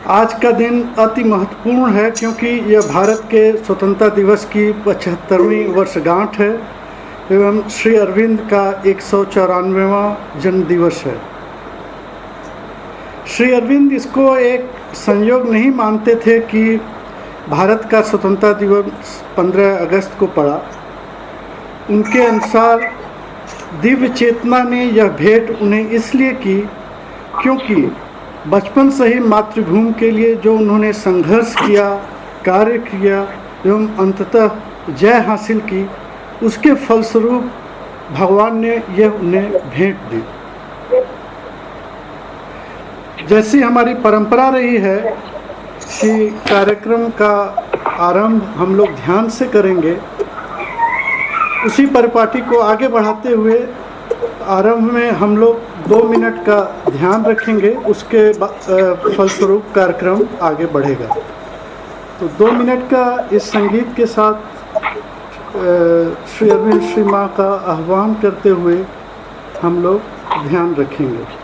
आज का दिन अति महत्वपूर्ण है क्योंकि यह भारत के स्वतंत्रता दिवस की 75वीं वर्षगांठ है एवं श्री अरविंद का 194वां जन्म दिवस है। श्री अरविंद इसको एक संयोग नहीं मानते थे कि भारत का स्वतंत्रता दिवस 15 अगस्त को पड़ा। उनके अनुसार दिव्य चेतना ने यह भेंट उन्हें इसलिए की क्योंकि बचपन से ही मातृभूमि के लिए जो उन्होंने संघर्ष किया, कार्य किया एवं अंततः जय हासिल की, उसके फलस्वरूप भगवान ने यह उन्हें भेंट दी। जैसी हमारी परंपरा रही है कि कार्यक्रम का आरंभ हम लोग ध्यान से करेंगे, उसी परिपाटी को आगे बढ़ाते हुए आरंभ में हम लोग 2 मिनट का ध्यान रखेंगे, उसके फलस्वरूप कार्यक्रम आगे बढ़ेगा। तो 2 मिनट का इस संगीत के साथ श्री अरविंद श्री माँ का आह्वान करते हुए हम लोग ध्यान रखेंगे।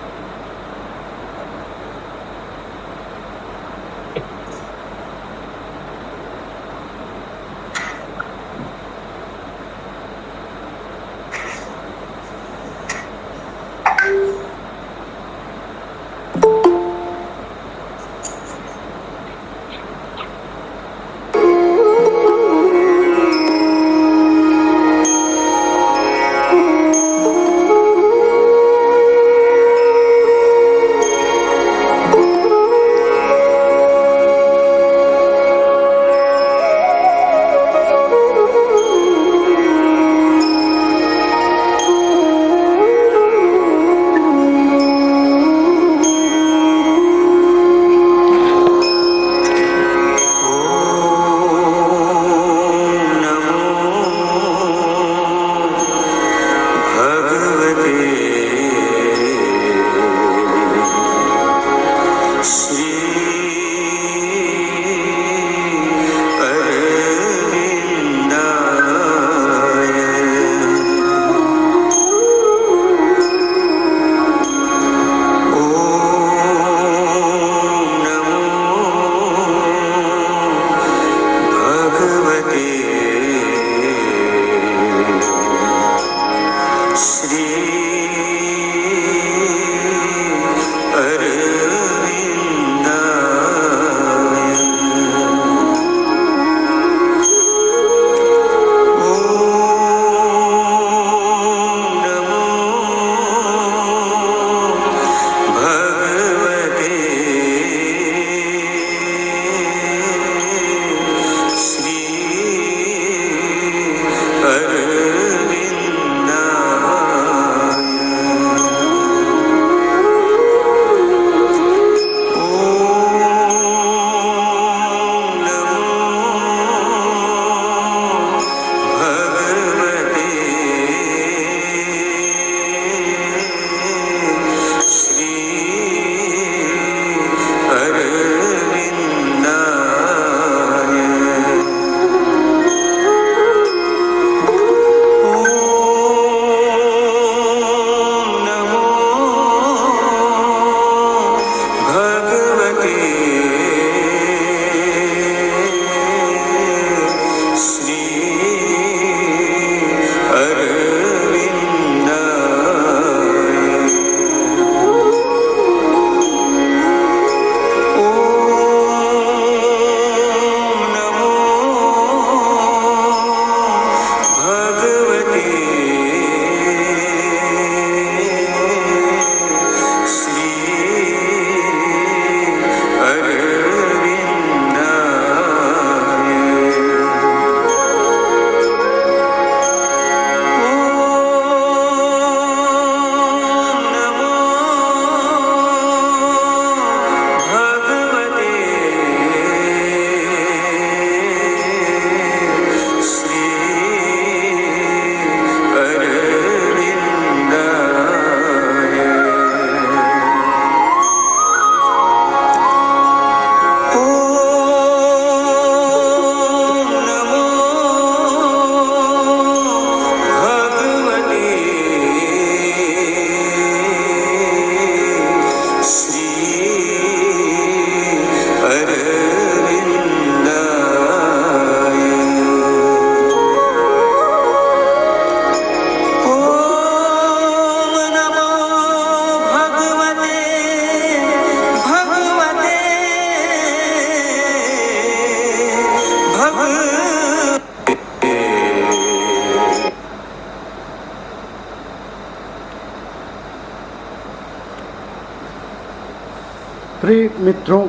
प्रिय मित्रों,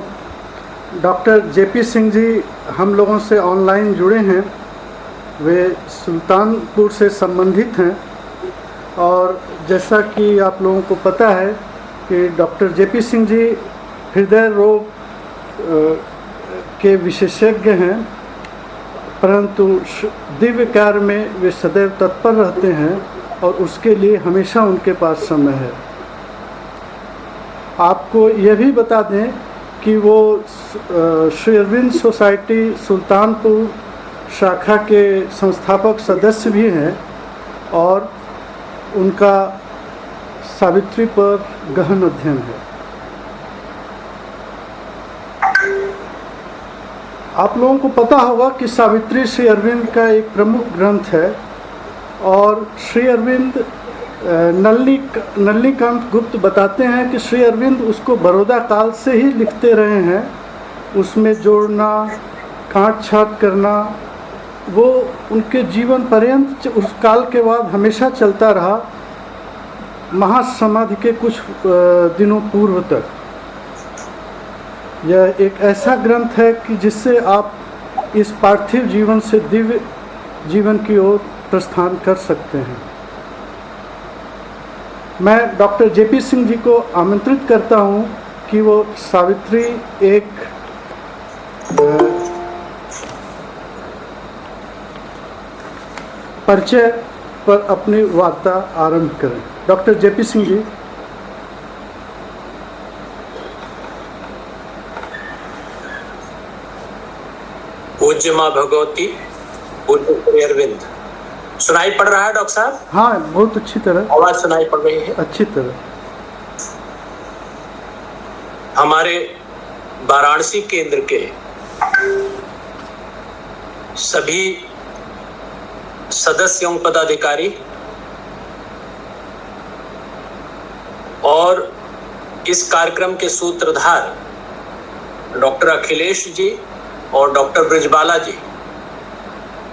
डॉक्टर जेपी सिंह जी हम लोगों से ऑनलाइन जुड़े हैं। वे सुल्तानपुर से संबंधित हैं और जैसा कि आप लोगों को पता है कि डॉक्टर जेपी सिंह जी हृदय रोग के विशेषज्ञ हैं, परंतु दिव्य कार्य में वे सदैव तत्पर रहते हैं और उसके लिए हमेशा उनके पास समय है। आपको यह भी बता दें कि वो श्री अरविंद सोसाइटी सुल्तानपुर शाखा के संस्थापक सदस्य भी हैं और उनका सावित्री पर गहन अध्ययन है। आप लोगों को पता होगा कि सावित्री श्री अरविंद का एक प्रमुख ग्रंथ है और श्री अरविंद नलिनीकांत गुप्त बताते हैं कि श्री अरविंद उसको बड़ौदा काल से ही लिखते रहे हैं। उसमें जोड़ना, काट छाट करना वो उनके जीवन पर्यंत उस काल के बाद हमेशा चलता रहा, महासमाधि के कुछ दिनों पूर्व तक। यह एक ऐसा ग्रंथ है कि जिससे आप इस पार्थिव जीवन से दिव्य जीवन की ओर प्रस्थान कर सकते हैं। मैं डॉक्टर जेपी सिंह जी को आमंत्रित करता हूं कि वो सावित्री एक परिचय पर अपनी वार्ता आरंभ करें। Doctor JP Singh ji. पूज्य माँ भगवती, पूज्य श्री अरविंद। सुनाई पड़ रहा है डॉक्टर साहब? हाँ, बहुत अच्छी तरह आवाज सुनाई पड़ रही है। अच्छी तरह। हमारे वाराणसी केंद्र के सभी सदस्य एवं पदाधिकारी और इस कार्यक्रम के सूत्रधार डॉक्टर अखिलेश जी और डॉक्टर ब्रिजबाला जी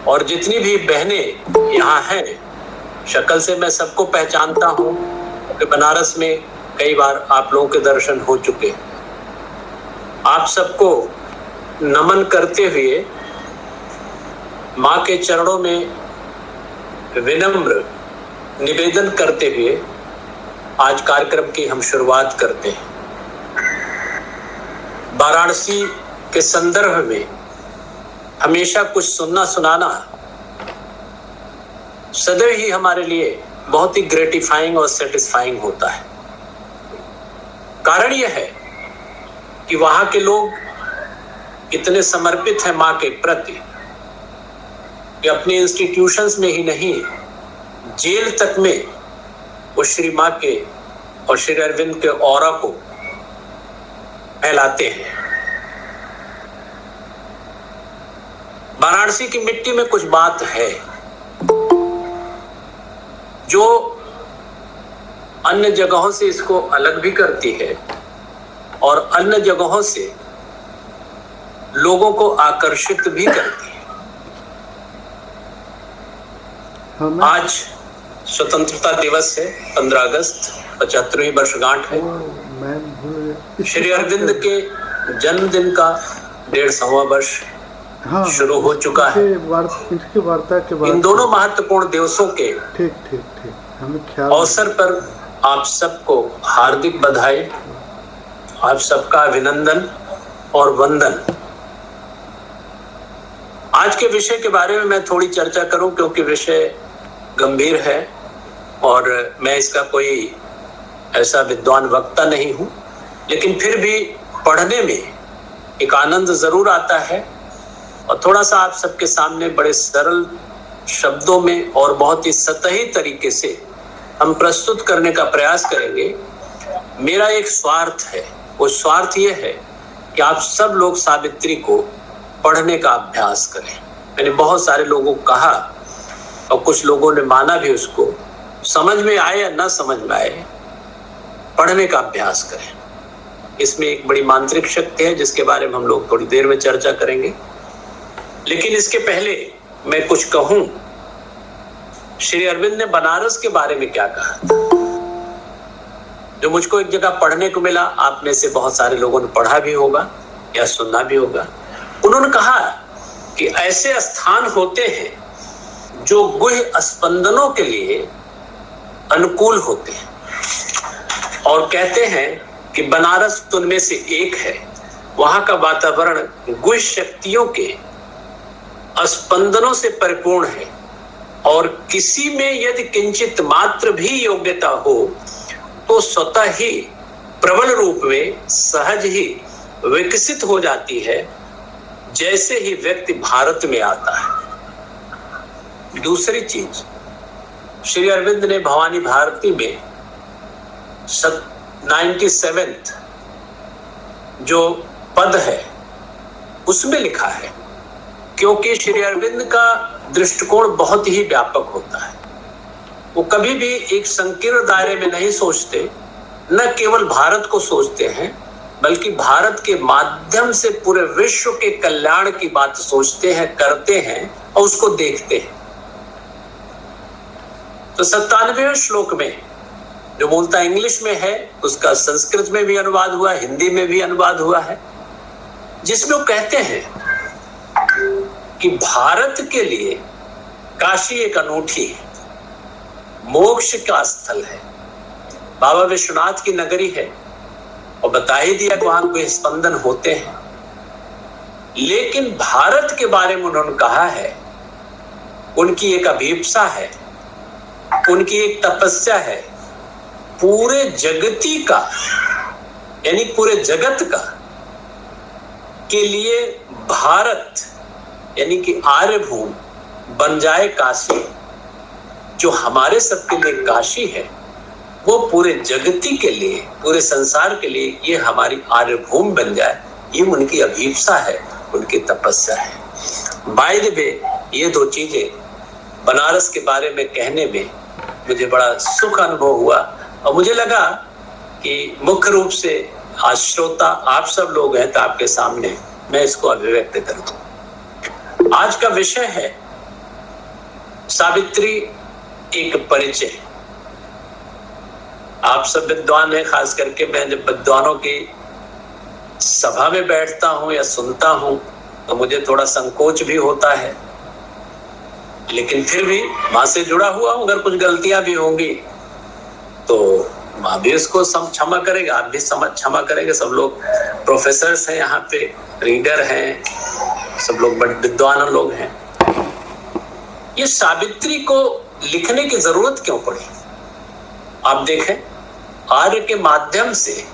और जितनी भी बहनें यहाँ हैं, शक्ल से मैं सबको पहचानता हूँ कि बनारस में कई बार आप लोगों के दर्शन हो चुके। आप सबको नमन करते हुए माँ के चरणों में विनम्र निवेदन करते हुए आज कार्यक्रम की हम शुरुआत करते हैं। वाराणसी के संदर्भ में हमेशा कुछ सुनना सुनाना सदैव ही हमारे लिए बहुत ही ग्रेटिफाइंग और सेटिस्फाइंग होता है। कारण यह है कि वहां के लोग इतने समर्पित हैं मां के प्रति कि अपने इंस्टीट्यूशंस में ही नहीं, जेल तक में वो श्री मां के और श्री अरविंद के ऑरा को फैलाते हैं। वाराणसी की मिट्टी में कुछ बात है जो अन्य जगहों से इसको अलग भी करती है और अन्य जगहों से लोगों को आकर्षित भी करती है। आज स्वतंत्रता दिवस है, 15 अगस्त, 75वीं वर्षगांठ है। श्री अरविंद के जन्मदिन का 150वां वर्ष शुरू हो चुका है। इनकी वार्ता के बाद इन दोनों महत्वपूर्ण दिवसों के हमें ख्याल अवसर पर आप सबको हार्दिक बधाई, आप सबका अभिनंदन और वंदन। आज के विषय के बारे में मैं थोड़ी चर्चा करूं क्योंकि विषय गंभीर है और मैं इसका कोई ऐसा विद्वान वक्ता नहीं हूं, लेकिन फिर भी पढ़ने में एक आनंद जरूर आता है और थोड़ा सा आप सबके सामने बड़े सरल शब्दों में और बहुत ही सतही तरीके से हम प्रस्तुत करने का प्रयास करेंगे। मेरा एक स्वार्थ है, वो स्वार्थ ये है कि आप सब लोग सावित्री को पढ़ने का अभ्यास करें। मैंने बहुत सारे लोगों को कहा और कुछ लोगों ने माना भी, उसको समझ में आए या ना समझ में आए, पढ़ने का अभ्यास करें। इसमें एक बड़ी मांत्रिक शक्ति है जिसके बारे में हम लोग थोड़ी देर में चर्चा करेंगे। लेकिन इसके पहले मैं कुछ कहूं, श्री अरविंद ने बनारस के बारे में क्या कहा था। जो मुझको एक जगह पढ़ने को मिला, आप में से बहुत सारे लोगों ने पढ़ा भी होगा या सुनना भी होगा। उन्होंने कहा कि ऐसे स्थान होते हैं जो गुह्य स्पंदनों के लिए अनुकूल होते हैं, और कहते हैं कि बनारस उनमें से एक है। वहां का वातावरण गुह्य शक्तियों के स्पंदनों से परिपूर्ण है, और किसी में यदि किंचित मात्र भी योग्यता हो तो स्वतः ही प्रबल रूप में सहज ही विकसित हो जाती है, जैसे ही व्यक्ति भारत में आता है। दूसरी चीज, श्री अरविंद ने भवानी भारती में 97 जो पद है उसमें लिखा है, क्योंकि श्री अरविंद का दृष्टिकोण बहुत ही व्यापक होता है। वो कभी भी एक संकीर्ण दायरे में नहीं सोचते, न केवल भारत को सोचते हैं, बल्कि भारत के माध्यम से पूरे विश्व के कल्याण की बात सोचते हैं, करते हैं और उसको देखते हैं। तो 97वें श्लोक में, जो मूलतः इंग्लिश में है, उसका संस्कृत में भी अनुवाद हुआ, हिंदी में भी अनुवाद हुआ है, जिसमें वो कहते हैं कि भारत के लिए काशी एक अनूठी है, मोक्ष का स्थल है, बाबा विश्वनाथ की नगरी है, और बता ही दिया कि वहां कोई स्पंदन होते हैं। लेकिन भारत के बारे में उन्होंने कहा है, उनकी एक अभिप्सा है, उनकी एक तपस्या है, पूरे जगती का यानी पूरे जगत का के लिए भारत यानी कि आर्यभूमि बन जाए काशी। जो हमारे सबके लिए काशी है, वो पूरे जगती के लिए, पूरे संसार के लिए ये हमारी आर्यभूमि बन जाए, ये उनकी अभिप्सा है, उनकी तपस्या है। बाय द वे, ये दो चीजें बनारस के बारे में कहने में मुझे बड़ा सुख अनुभव हुआ, और मुझे लगा कि मुख्य रूप से आज श्रोता आप सब लोग हैं, तो आपके सामने मैं इसको अभिव्यक्त करूं। आज का विषय है सावित्री एक परिचय। आप सब विद्वान हैं, खास करके मैं जब विद्वानों की सभा में बैठता हूं या सुनता हूं तो मुझे थोड़ा संकोच भी होता है, लेकिन फिर भी मां से जुड़ा हुआ हूं। अगर कुछ गलतियां भी होंगी तो मां भी उसको क्षमा करेगा, आप भी क्षमा करेंगे। सब लोग प्रोफेसर्स हैं, यहाँ पे रीडर हैं, सब लोग बड़े विद्वान लोग हैं। ये सावित्री को लिखने की जरूरत क्यों पड़ी? आप देखें, आर्य के माध्यम से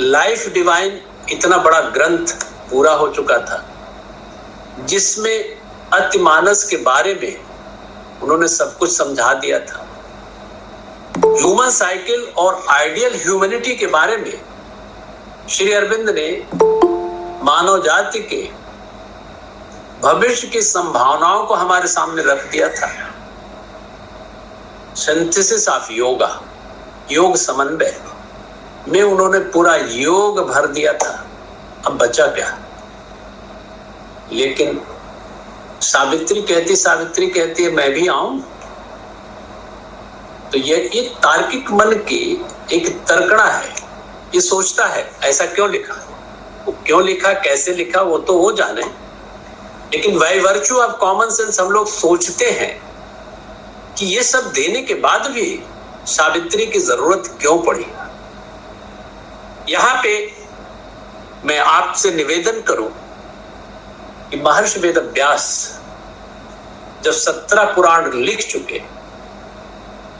लाइफ डिवाइन इतना बड़ा ग्रंथ पूरा हो चुका था, जिसमें अतिमानस के बारे में उन्होंने सब कुछ समझा दिया था। ह्यूमन साइकिल और आइडियल ह्यूमैनिटी के बारे में श्री अरविंद ने मानव जाति के भविष्य की संभावनाओं को हमारे सामने रख दिया था। सिंथेसिस ऑफ योगा, योग समन्वय में उन्होंने पूरा योग भर दिया था। अब बचा क्या? लेकिन सावित्री कहती है मैं भी आऊं। तो ये तार्किक मन की एक तर्कणा है। ये सोचता है ऐसा क्यों लिखा, वो क्यों लिखा, कैसे लिखा, वो तो वो जाने। लेकिन by virtue of common sense हम लोग सोचते हैं कि ये सब देने के बाद भी सावित्री की जरूरत क्यों पड़ी। यहां पे मैं आपसे निवेदन करूं कि महर्षि वेदव्यास जब 17 पुराण लिख चुके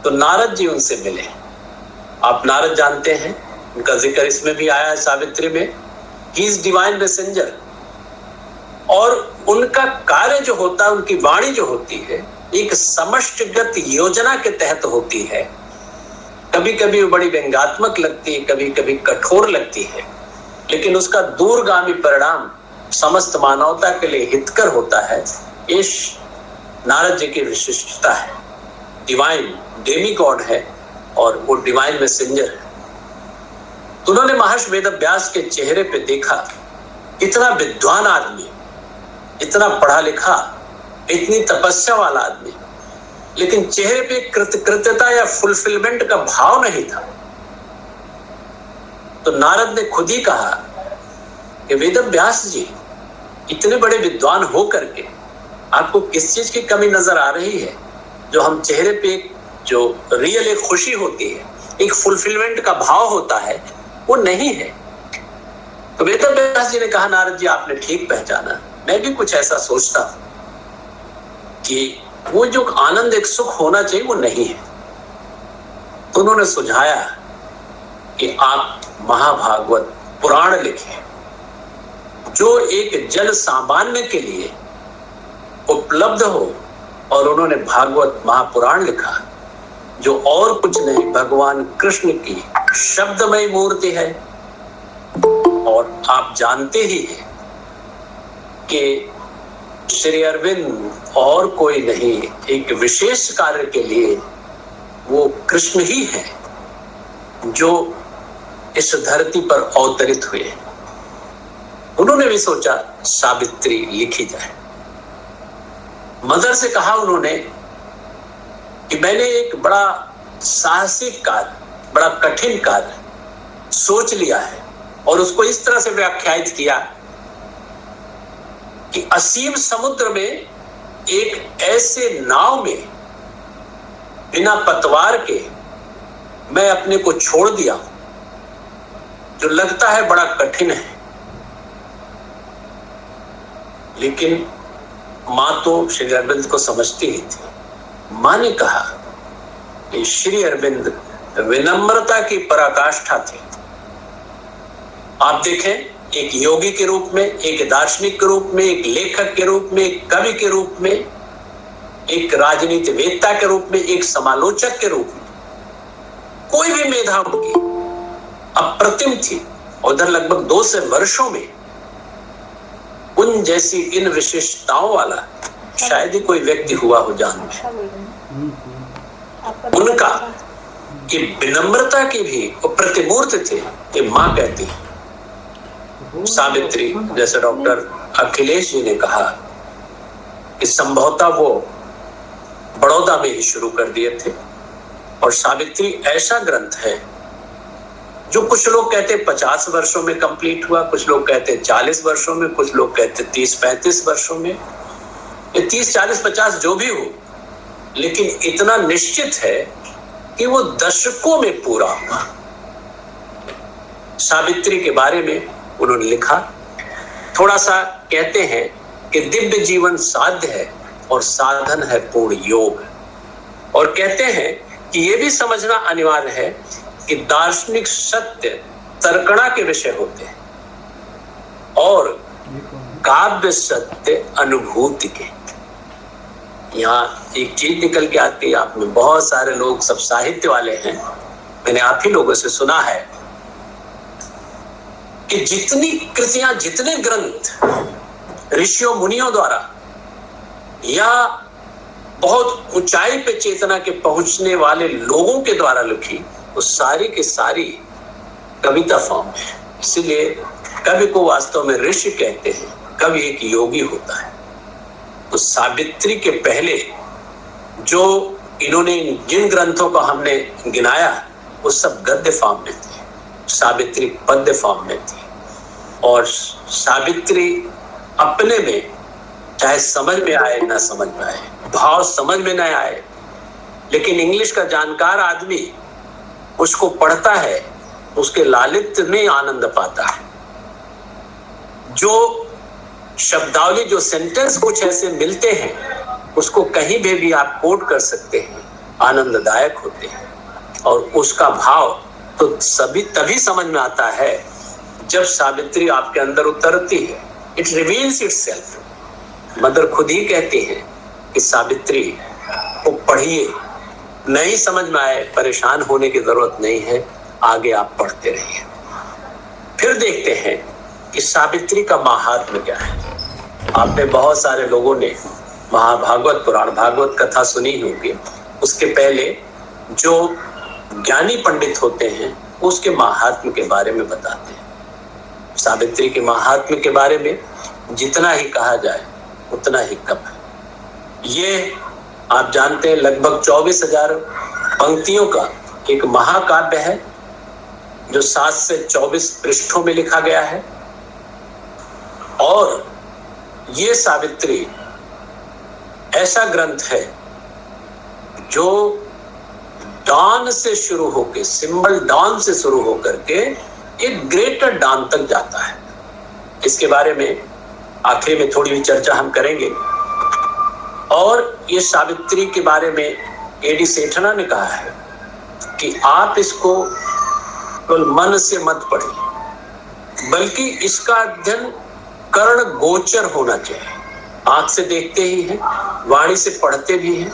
तो नारद जी उनसे मिले। आप नारद जानते हैं, उनका जिक्र इसमें भी आया है सावित्री में। ही इज डिवाइन मैसेंजर, और उनका कार्य जो होता है, उनकी वाणी जो होती है, एक समष्टिगत योजना के तहत होती है। कभी कभी वो बड़ी व्यंग्यात्मक लगती है, कभी कभी कठोर लगती है, लेकिन उसका दूरगामी परिणाम समस्त मानवता के लिए हितकर होता है। इस नारद जी की विशिष्टता है। डिवाइन डेमी गॉड है और वो डिवाइन मैसेंजर है। तो उन्होंने महर्षि वेदव्यास के चेहरे पे देखा, इतना विद्वान आदमी, इतना पढ़ा लिखा, इतनी तपस्या वाला आदमी, लेकिन चेहरे पे कृतज्ञता या फुलफिलमेंट का भाव नहीं था। तो नारद ने खुद ही कहा कि वेद व्यास जी, इतने बड़े विद्वान हो करके आपको किस चीज की कमी नजर आ रही है? जो हम चेहरे पे जो रियल एक खुशी होती है, एक फुलफिलमेंट का भाव होता है, वो नहीं है। तो वेद व्यास जी ने कहा, नारद जी आपने ठीक पहचाना, मैं भी कुछ ऐसा सोचता कि वो जो आनंद एक सुख होना चाहिए वो नहीं है। तो उन्होंने सुझाया कि आप महाभागवत पुराण लिखें, जो एक जन सामान्य के लिए उपलब्ध हो। और उन्होंने भागवत महापुराण लिखा, जो और कुछ नहीं भगवान कृष्ण की शब्दमय मूर्ति है। और आप जानते ही हैं कि श्री अरविंद और कोई नहीं, एक विशेष कार्य के लिए वो कृष्ण ही है जो इस धरती पर अवतरित हुए। उन्होंने भी सोचा सावित्री लिखी जाए। मदर से कहा उन्होंने कि मैंने एक बड़ा साहसिक कार्य, बड़ा कठिन कार्य सोच लिया है, और उसको इस तरह से व्याख्यायित किया कि असीम समुद्र में एक ऐसे नाव में बिना पतवार के मैं अपने को छोड़ दिया, जो लगता है बड़ा कठिन है। लेकिन मां तो श्री अरविंद को समझती ही थी। मां ने कहा कि श्री अरविंद विनम्रता की पराकाष्ठा थे। आप देखें, एक योगी के रूप में, एक दार्शनिक के रूप में, एक लेखक के रूप में, एक कवि के रूप में, एक राजनीतिवेत्ता के रूप में, एक समालोचक के रूप में, कोई भी मेधा उनकी अप्रतिम थी। उधर लगभग 200 वर्षों में उन जैसी इन विशेषताओं वाला शायद ही कोई व्यक्ति हुआ हो जान में। उनका कि विनम्रता की भी प्रतिमूर्त थे। कि मां कहती सावित्री, जैसे डॉक्टर अखिलेश जी ने कहा कि संभवतः वो बड़ौदा में ही शुरू कर दिए थे। और सावित्री ऐसा ग्रंथ है जो कुछ लोग कहते 50 वर्षों में कंप्लीट हुआ, कुछ लोग कहते 40 वर्षों में, कुछ लोग कहते 30-35 वर्षों में। ये 30, 40, 50 जो भी हो, लेकिन इतना निश्चित है कि वो दशकों में पूरा हुआ। सावित्री के बारे में उन्होंने लिखा, थोड़ा सा कहते हैं कि दिव्य जीवन साध्य है और साधन है पूर्ण योग। और कहते हैं कि यह भी समझना अनिवार्य है कि दार्शनिक सत्य तर्कणा के विषय होते हैं और काव्य सत्य अनुभूति के। यहाँ एक चीज निकल के आती है, आप में बहुत सारे लोग सब साहित्य वाले हैं, मैंने आप ही लोगों से सुना है कि जितनी कृतियां, जितने ग्रंथ ऋषियों मुनियों द्वारा या बहुत ऊंचाई पे चेतना के पहुंचने वाले लोगों के द्वारा लिखी, वो सारी की सारी कविता फॉर्म है। इसीलिए कवि को वास्तव में ऋषि कहते हैं, कवि एक योगी होता है। तो सावित्री के पहले जो इन्होंने जिन ग्रंथों को हमने गिनाया वो सब गद्य फॉर्म में थे, सावित्री पद्य फॉर्म में थी। और सावित्री अपने में चाहे समझ में आए ना समझ में आए, भाव समझ में न आए, लेकिन इंग्लिश का जानकार आदमी उसको पढ़ता है, उसके लालित्य में आनंद पाता है। जो शब्दावली, जो सेंटेंस कुछ ऐसे मिलते हैं, उसको कहीं भी आप कोट कर सकते हैं, आनंददायक होते हैं। और उसका भाव तो सभी तभी समझ में आता है जब सावित्री आपके अंदर उतरती है। It reveals itself. मदर खुद ही कहती है कि सावित्री को पढ़िए, नहीं समझ में आए परेशान होने की जरूरत नहीं है, आगे आप पढ़ते रहिए। फिर देखते हैं कि सावित्री का महात्म्य क्या है। आपने बहुत सारे लोगों ने महाभागवत पुराण, भागवत कथा सुनी होगी। उसके पहले जो ज्ञानी पंडित होते हैं उसके महात्म्य के बारे में बताते हैं। सावित्री के महात्म्य के बारे में जितना ही कहा जाए उतना ही कम है। ये आप जानते हैं लगभग 24,000 पंक्तियों का एक महाकाव्य है। जो 7 से 24 पृष्ठों में लिखा गया है। और ये सावित्री ऐसा ग्रंथ है जो डॉन से शुरू होकर, सिंबल डॉन से शुरू होकर के एक ग्रेटर डॉन तक जाता है। इसके बारे में आखिर में थोड़ी भी चर्चा हम करेंगे। और ये सावित्री के बारे में एडी सेठना ने कहा है कि आप इसको केवल मन से मत पढ़िए, बल्कि इसका अध्ययन कर्ण गोचर होना चाहिए। आंख से देखते ही हैं, वाणी से पढ़ते भी हैं,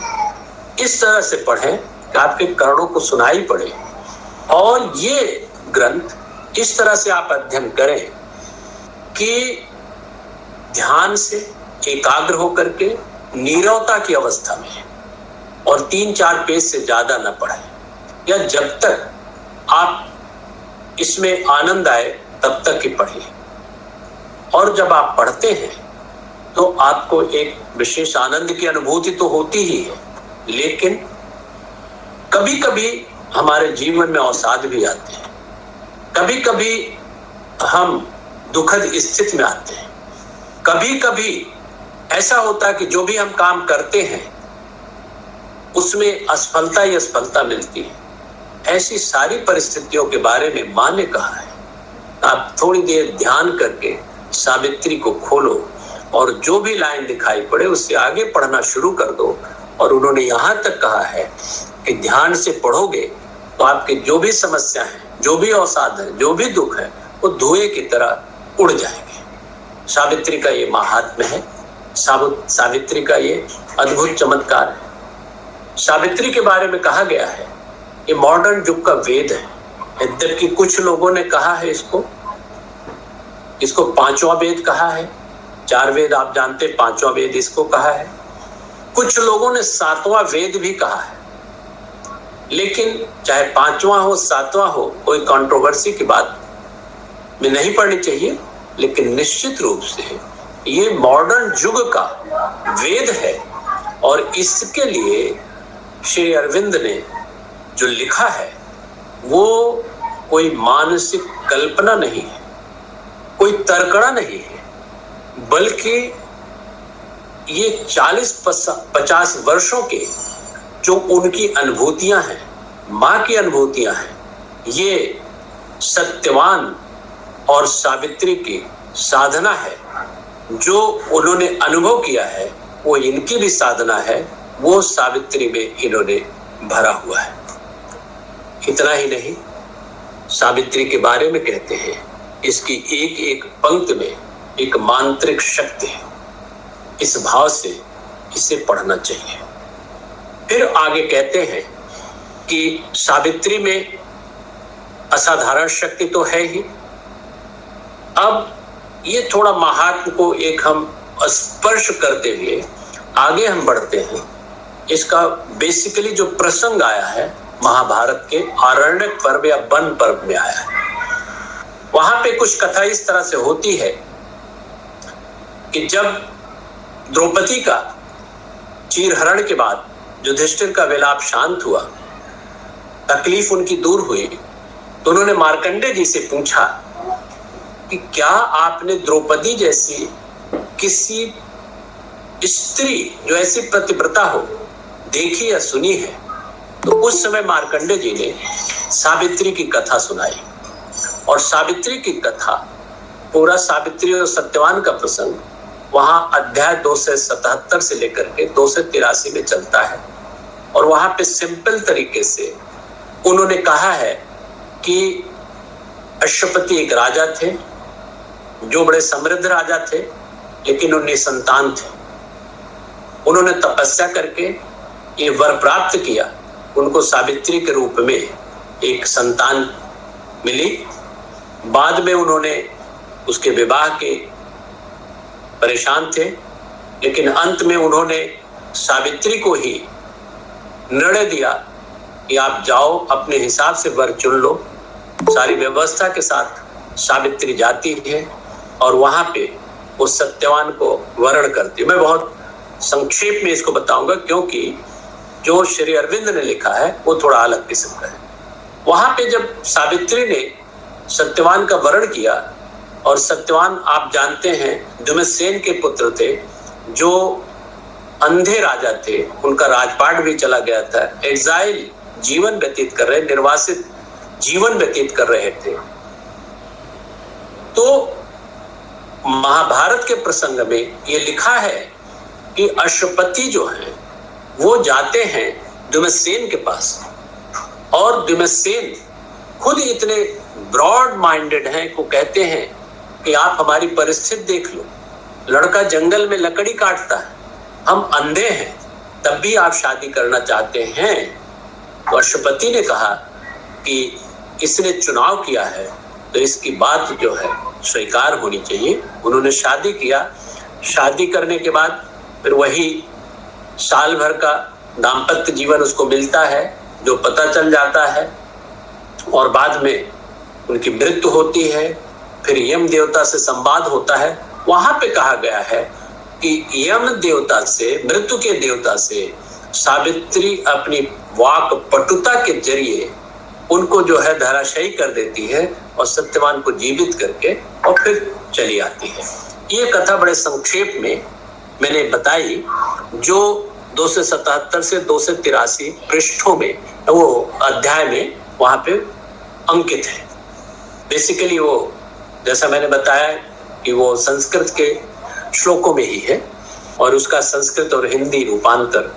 इस तरह से पढ़ें कि आपके कर्णों को सुनाई पड़े। और ये ग्रंथ इस तरह से आप अध्ययन करें कि ध्यान से एकाग्र होकर के नीरवता की अवस्था में, और 3-4 पेज से ज्यादा न पढ़ें, या जब तक आप इसमें आनंद आए तब तक ही पढ़िए। और जब आप पढ़ते हैं तो आपको एक विशेष आनंद की अनुभूति तो होती ही है, लेकिन कभी कभी हमारे जीवन में अवसाद भी आते हैं, कभी कभी हम दुखद स्थिति में आते हैं, कभी कभी ऐसा होता है कि जो भी हम काम करते हैं उसमें असफलता ही असफलता मिलती है। ऐसी सारी परिस्थितियों के बारे में मां ने कहा है, आप थोड़ी देर ध्यान करके सावित्री को खोलो और जो भी लाइन दिखाई पड़े उससे आगे पढ़ना शुरू कर दो। और उन्होंने यहां तक कहा है कि ध्यान से पढ़ोगे तो आपके जो भी समस्या है, जो भी अवसाद है, जो भी दुख है, वो धुएं की तरह उड़ जाएंगे। सावित्री का ये महात्म्य है, सावित्री का ये अद्भुत चमत्कार है। सावित्री के बारे में कहा गया है ये मॉडर्न युग का वेद है। यद्यपि कुछ लोगों ने कहा है इसको 5वां वेद कहा है। 4 वेद आप जानते, 5वां वेद इसको कहा है। कुछ लोगों ने 7वां वेद भी कहा है। लेकिन चाहे 5वां हो 7वां हो, कोई कंट्रोवर्सी की बात में नहीं पढ़नी चाहिए, लेकिन निश्चित रूप से ये मॉडर्न युग का वेद है। और इसके लिए श्री अरविंद ने जो लिखा है वो कोई मानसिक कल्पना नहीं है, कोई तर्कड़ा नहीं है, बल्कि ये 40-50 वर्षों के जो उनकी अनुभूतियां हैं, मां की अनुभूतियां हैं, ये सत्यवान और सावित्री की साधना है। जो उन्होंने अनुभव किया है वो इनकी भी साधना है, वो सावित्री में इन्होंने भरा हुआ है। इतना ही नहीं, सावित्री के बारे में कहते हैं इसकी एक एक पंक्ति में एक मांत्रिक शक्ति है। इस भाव से इसे पढ़ना चाहिए। फिर आगे कहते हैं कि सावित्री में असाधारण शक्ति तो है ही। अब ये थोड़ा महात्म को एक हम स्पर्श करते हुए आगे हम बढ़ते हैं। इसका बेसिकली जो प्रसंग आया है महाभारत के आरण्यक पर्व या वन पर्व में आया है। वहां पे कुछ कथा इस तरह से होती है कि जब द्रौपदी का चीरहरण के बाद युधिष्ठिर का विलाप शांत हुआ, तकलीफ उनकी दूर हुई, तो उन्होंने मार्कंडेय जी से पूछा कि क्या आपने द्रौपदी जैसी किसी स्त्री जो ऐसी पतिव्रता हो देखी या सुनी है? तो उस समय मार्कंडेय जी ने सावित्री की कथा सुनाई। और सावित्री की कथा, पूरा सावित्री और सत्यवान का प्रसंग वहां अध्याय 277 से लेकर के 283 में चलता है। और वहां पे सिंपल तरीके से उन्होंने कहा है कि अश्वपति एक राजा थे जो बड़े समृद्ध राजा थे, लेकिन उन्हें संतान थे। उन्होंने तपस्या करके ये वर प्राप्त किया, उनको सावित्री के रूप में एक संतान मिली। बाद में उन्होंने उसके विवाह के परेशान थे, लेकिन अंत में उन्होंने सावित्री को ही निर्णय दिया कि आप जाओ अपने हिसाब से वर चुन लो। सारी व्यवस्था के साथ सावित्री जाती है और वहां पे वो सत्यवान को वरण करती है। मैं बहुत संक्षेप में इसको बताऊंगा क्योंकि जो श्री अरविंद ने लिखा है वो थोड़ा अलग किस्म का है। वहां पे जब सावित्री ने सत्यवान का वरण किया। और सत्यवान आप जानते हैं दुम्नसेन के पुत्र थे, जो अंधे राजा थे, उनका राजपाट भी चला गया था, एग्जाइल जीवन व्यतीत कर रहे, निर्वासित जीवन व्यतीत कर रहे थे। तो महाभारत के प्रसंग में ये लिखा है कि अश्वपति जो है वो जाते हैं दुम्नसेन के पास, और दुम्नसेन खुद इतने ब्रॉड माइंडेड हैं को कहते हैं कि आप हमारी परिस्थिति देख लो, लड़का जंगल में लकड़ी काटता है, हम अंधे हैं, तब भी आप शादी करना चाहते हैं। तो अश्वपति ने कहा कि इसने चुनाव किया है तो इसकी बात जो है स्वीकार होनी चाहिए। उन्होंने शादी किया। शादी करने के बाद फिर वही साल भर का दाम्पत्य जीवन उसको मिलता है, जो पता चल जाता है, और बाद में उनकी मृत्यु होती है। फिर यम देवता से संवाद होता है। वहां पे कहा गया है कि यम देवता से, मृत्यु के देवता से सावित्री अपनी वाक पटुता के जरिए उनको जो है धराशायी कर देती है और सत्यवान को जीवित करके और फिर चली आती है। ये कथा बड़े संक्षेप में मैंने बताई, जो 277 से 283 पृष्ठों में, वो अध्याय में वहां पे अंकित है। बेसिकली वो, जैसा मैंने बताया कि वो संस्कृत के श्लोकों में ही है, और उसका संस्कृत और हिंदी रूपांतर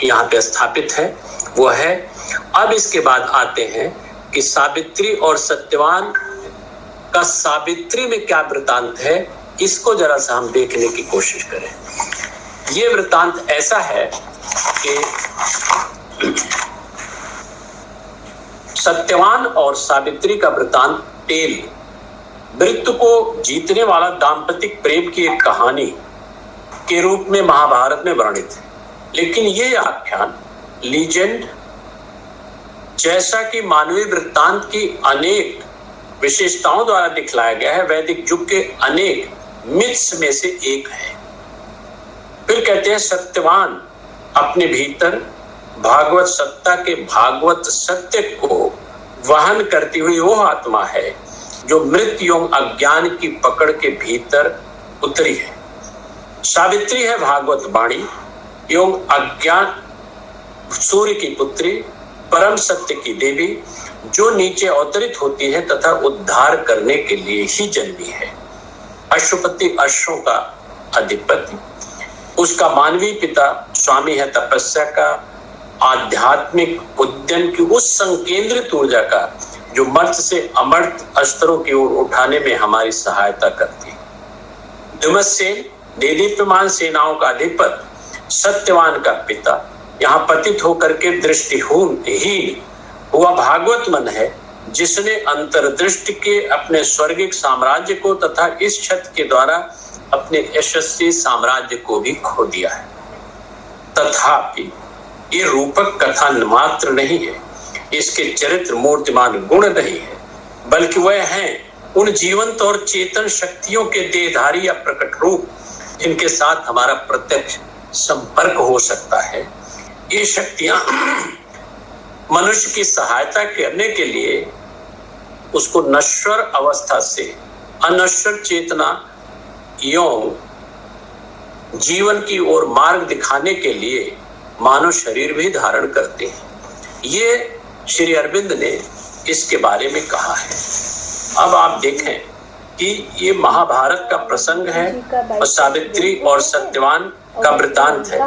यहाँ पे स्थापित है, वो है। अब इसके बाद आते हैं कि सावित्री और सत्यवान का सावित्री में क्या वृतांत है, इसको जरा सा हम देखने की कोशिश करें। ये वृतांत ऐसा है कि सत्यवान और सावित्री का वृतांत टेल, मृत्यु को जीतने वाला दाम्पतिक प्रेम की एक कहानी के रूप में महाभारत में वर्णित है। लेकिन ये आख्यान लीजेंड, जैसा कि मानवीय वृत्तांत की अनेक विशेषताओं द्वारा दिखलाया गया है, वैदिक युग के अनेक मिथ्स में से एक है। फिर कहते हैं सत्यवान अपने भीतर भागवत सत्ता के भागवत सत्य को वहन करती हुई वो आत्मा है जो मृत्यु एवं अज्ञान की पकड़ के भीतर उतरी है। सावित्री है भागवत वाणी एवं अज्ञान सूर्य की पुत्री, परम सत्य की देवी, जो नीचे अवतरित होती है तथा उद्धार करने के लिए ही जन्मी है। अश्वपति अश्वों का अधिपति, उसका मानवीय पिता स्वामी है तपस्या का, आध्यात्मिक उद्यम की उस संकेंद्रित ऊर्जा का जो मर्त्य से अमर्त्य स्तरों की ओर उठाने में हमारी सहायता करती है। दुम्नसेन देदीप्यमान सेनाओं का अधिपति, सत्यवान का पिता, यहाँ पतित होकर के दृष्टिहीन हुआ भागवत मन है, जिसने अंतर्दृष्टि के अपने स्वर्गिक साम्राज्य को तथा इस छत के द्वारा अपने यशस्वी साम्राज्य को भी खो दिया है। तथापि ये रूपक कथा मात्र नहीं है, इसके चरित्र मूर्तिमान गुण नहीं है, बल्कि वह हैं उन जीवंत और चेतन शक्तियों के देहधारी या प्रकट रूप जिनके साथ हमारा प्रत्यक्ष संपर्क हो सकता है। ये शक्तियां मनुष्य की सहायता करने के लिए उसको नश्वर अवस्था से अनश्वर चेतना एवं जीवन की ओर मार्ग दिखाने के लिए मानव शरीर भी धारण करते हैं। ये श्री अरविंद ने इसके बारे में कहा है। अब आप देखें कि ये महाभारत का प्रसंग है और सावित्री और सत्यवान का वृतांत है।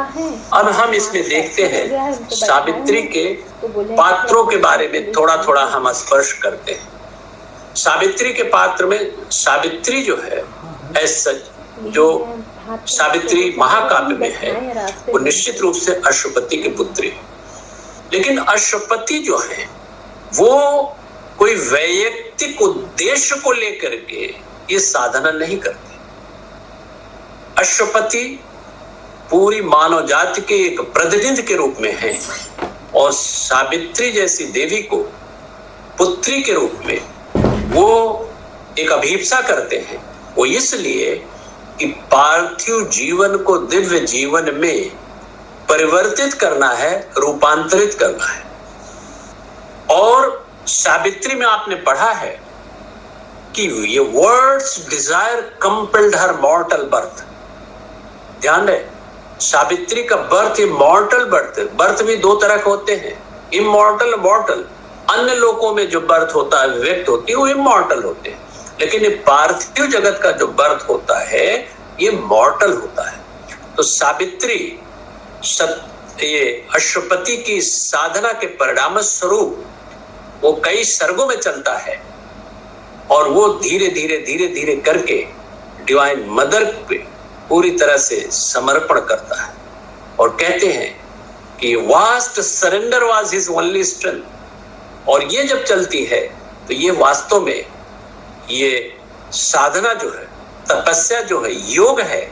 अब हम इसमें देखते हैं सावित्री के पात्रों के बारे में थोड़ा थोड़ा हम स्पर्श करते हैं। सावित्री के पात्र में सावित्री जो है, ऐसा जो सावित्री महाकाव्य में है, वो निश्चित रूप से अश्वपति की पुत्री है। लेकिन अश्वपति जो है वो कोई वैयक्तिक उद्देश्य को लेकर के ये साधना नहीं करते। अश्वपति पूरी मानव जाति के एक प्रतिनिधि के रूप में है, और सावित्री जैसी देवी को पुत्री के रूप में वो एक अभिप्सा करते हैं। वो इसलिए कि पार्थिव जीवन को दिव्य जीवन में परिवर्तित करना है, रूपांतरित करना है। और सावित्री में आपने पढ़ा है कि ये वर्ड्स डिजायर कंपेल्ड हर मॉर्टल बर्थ। ध्यान रहे, सावित्री का बर्थ इमॉर्टल बर्थ भी दो तरह के होते हैं, इमॉर्टल मॉर्टल। अन्य लोकों में जो बर्थ होता है, व्यक्त होती है, वो इमॉर्टल होते हैं, लेकिन ये पार्थिव जगत का जो बर्थ होता है ये मॉर्टल होता है। तो सावित्री ये अश्वपति की साधना के परिणाम स्वरूप वो कई सर्गों में चलता है और वो धीरे धीरे करके डिवाइन मदर पे पूरी तरह से समर्पण करता है और कहते हैं कि vast surrender was his only strength. और ये जब चलती है तो ये वास्तव में ये साधना जो है, तपस्या जो है, योग है,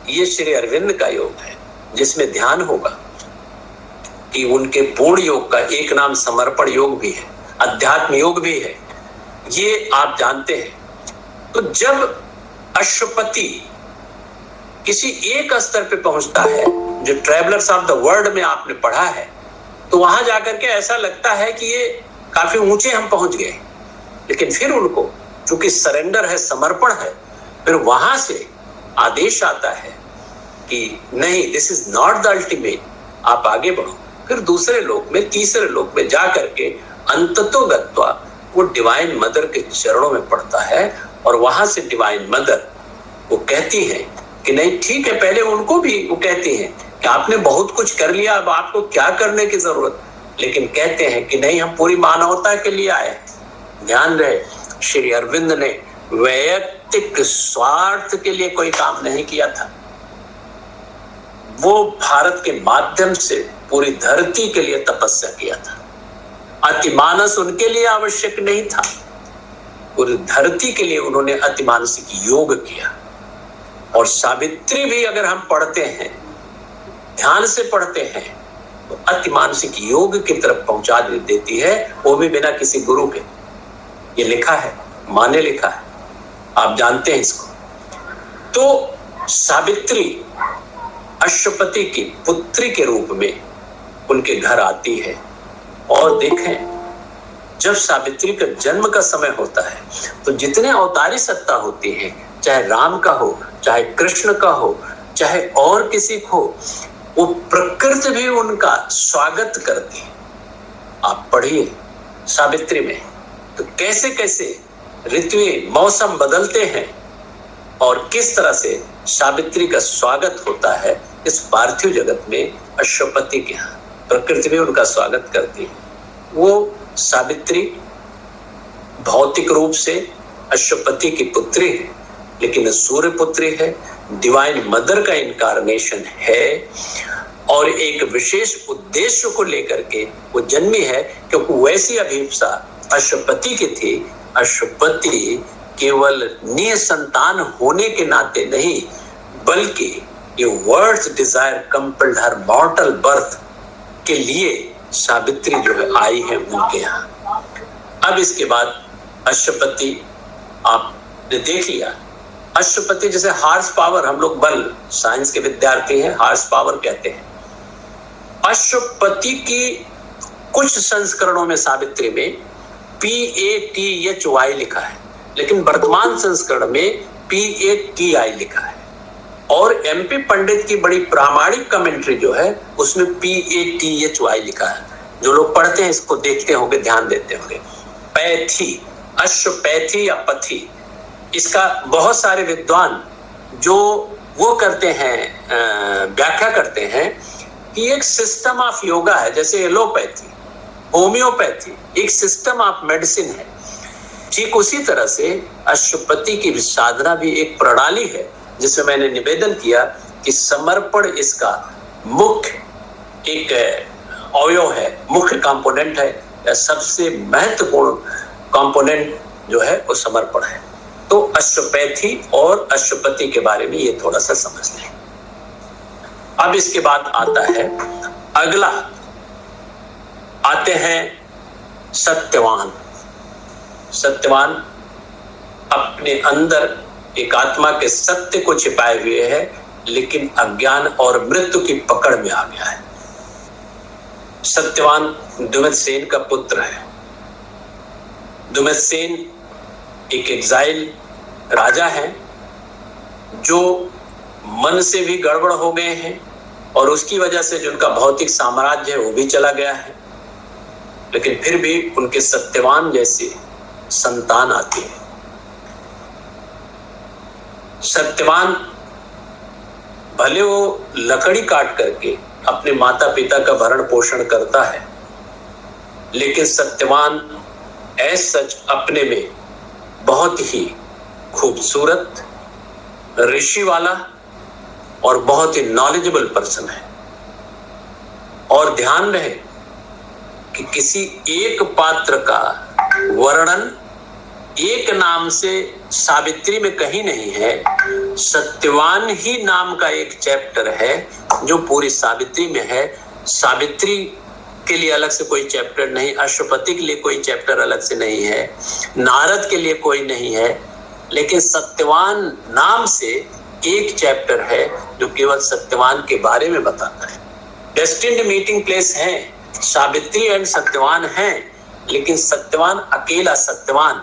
ये श्री अरविंद का योग है, जिसमें ध्यान होगा कि उनके पूर्ण योग का एक नाम समर्पण योग भी है, अध्यात्म योग भी है, ये आप जानते हैं। तो जब अश्वपति किसी एक स्तर पे पहुंचता है, जो ट्रैवलर्स ऑफ द वर्ल्ड में आपने पढ़ा है, तो वहां जाकर के ऐसा लगता है कि ये काफी ऊंचे हम पहुंच गए, लेकिन फिर उनको चूंकि सरेंडर है, समर्पण है, फिर वहां से आदेश आता है कि नहीं, this is not the ultimate, आप आगे बढ़ो। फिर दूसरे लोक में, तीसरे लोक में जा करके अंततोगत्वा वो डिवाइन मदर के चरणों में पड़ता है और वहां से डिवाइन मदर वो कहती है कि नहीं ठीक है। पहले उनको भी वो कहती हैं कि आपने बहुत कुछ कर लिया, अब आपको क्या करने की जरूरत, लेकिन कहते हैं कि नहीं, हम पूरी मानवता के लिए आए। ध्यान रहे, श्री अरविंद ने वैयक्तिक स्वार्थ के लिए कोई काम नहीं किया था, वो भारत के माध्यम से पूरी धरती के लिए तपस्या किया था। अतिमानस उनके लिए आवश्यक नहीं था, पूरी धरती के लिए उन्होंने अतिमानसिक योग किया। और सावित्री भी अगर हम पढ़ते हैं, ध्यान से पढ़ते हैं, तो अतिमानसिक योग की तरफ पहुंचा देती है, वो भी बिना किसी गुरु के। ये लिखा है, माँ ने लिखा है, आप जानते हैं इसको। तो सावित्री अश्वपति की पुत्री के रूप में उनके घर आती है और देखें, जब सावित्री का जन्म का समय होता है तो जितने अवतारी सत्ता होती है, चाहे राम का हो, चाहे कृष्ण का हो, चाहे और किसी को, वो प्रकृति भी उनका स्वागत करती है। आप पढ़िए सावित्री में तो कैसे कैसे ऋतुएं, मौसम बदलते हैं और किस तरह से सावित्री का स्वागत होता है इस पार्थिव जगत में। अश्वपति के यहाँ प्रकृति भी उनका स्वागत करती है। वो सावित्री भौतिक रूप से अश्वपति की पुत्री है, लेकिन सूर्य पुत्री है, डिवाइन मदर का इनकारनेशन है और एक विशेष उद्देश्य को लेकर के वो जन्मी है। क्योंकि वैसी अभिप्सा अश्वपति की थी। अश्वपति केवल निसंतान होने के नाते नहीं, बल्कि ये वर्ड्स डिजायर कंपेल्ड हर मॉर्टल बर्थ के लिए सावित्री जो है आई है उनके यहाँ। अब इसके बाद अश्वपति आपने देख लिया। अश्वपति जैसे हार्स पावर, हम लोग बल, साइंस के विद्यार्थी हैं, हार्स पावर कहते हैं। अश्वपति की कुछ संस्करणों में सावित्री में PATHY लिखा है, लेकिन वर्तमान संस्करण में PATI लिखा है। और MP पंडित की बड़ी प्रामाणिक कमेंट्री जो है उसमें PATHY लिखा है। जो लोग पढ़ते हैं इसको देखते होंगे, ध्यान देते होंगे। पैथी, अश्वपैथी या पथी, इसका बहुत सारे विद्वान जो वो करते हैं, व्याख्या करते हैं कि एक सिस्टम ऑफ योगा है, जैसे एलोपैथी, होम्योपैथी एक सिस्टम ऑफ मेडिसिन है। ठीक उसी तरह से अश्वपति की साधना भी एक प्रणाली है, जिसमें मैंने निवेदन किया कि समर्पण इसका मुख्य एक अवयव है, मुख्य कंपोनेंट है, या सबसे महत्वपूर्ण कंपोनेंट जो है वो समर्पण है। तो अश्वपैथी और अश्वपति के बारे में ये थोड़ा सा समझ लें। अब इसके बाद आता है अगला, आते हैं सत्यवान। सत्यवान अपने अंदर एक आत्मा के सत्य को छिपाए हुए है, लेकिन अज्ञान और मृत्यु की पकड़ में आ गया है। सत्यवान द्विमत सेन का पुत्र है दुमेसेन एक एग्जाइल राजा है जो मन से भी गड़बड़ हो गए हैं और उसकी वजह से जो उनका भौतिक साम्राज्य है वो भी चला गया है, लेकिन फिर भी उनके सत्यवान जैसे संतान आती है। सत्यवान भले वो लकड़ी काट करके अपने माता पिता का भरण पोषण करता है, लेकिन सत्यवान ऐसा सच अपने में बहुत ही खूबसूरत, ऋषि वाला और बहुत ही नॉलेजेबल पर्सन है। और ध्यान रहे कि किसी एक पात्र का वर्णन एक नाम से सावित्री में कहीं नहीं है। सत्यवान ही नाम का एक चैप्टर है जो पूरी सावित्री में है। सावित्री के लिए अलग से कोई चैप्टर नहीं, अश्वपति के लिए कोई चैप्टर अलग से नहीं है, नारद के लिए कोई नहीं है, लेकिन सत्यवान नाम से एक चैप्टर है जो केवल सत्यवान के बारे में बताता है। डेस्टिन्ड मीटिंग प्लेस है, सावित्री एंड सत्यवान है, लेकिन सत्यवान अकेला सत्यवान।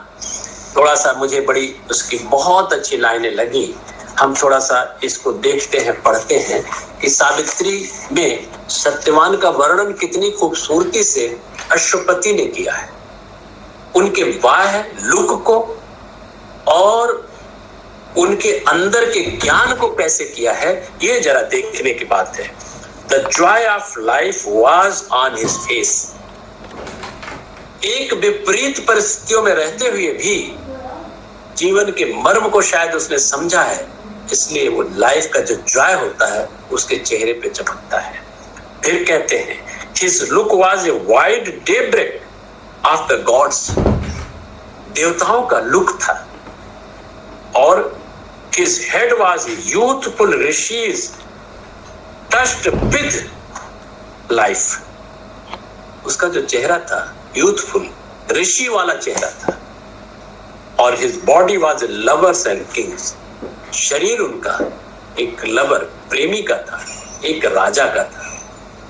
थोड़ा सा मुझे बड़ी उसकी बहुत अच्छी लाइनें लगी। हम थोड़ा सा इसको देखते हैं, पढ़ते हैं कि सावित्री में सत्यवान का वर्णन कितनी खूबसूरती से अश्वपति ने किया है। उनके वाह लुक को और उनके अंदर के ज्ञान को कैसे किया है, ये जरा देखने की बात है। The joy of life was on his face. एक विपरीत परिस्थितियों में रहते हुए भी जीवन के मर्म को शायद उसने समझा है, इसलिए वो लाइफ का जो जॉय होता है उसके चेहरे पे चमकता है। फिर कहते हैं his look was a wide daybreak of the gods. देवताओं का लुक था और his head was youthful rishis touched with life. उसका जो चेहरा था यूथफुल, ऋषि वाला चेहरा था। और his body was lovers and kings. शरीर उनका एक लवर, प्रेमी का था, एक राजा का था,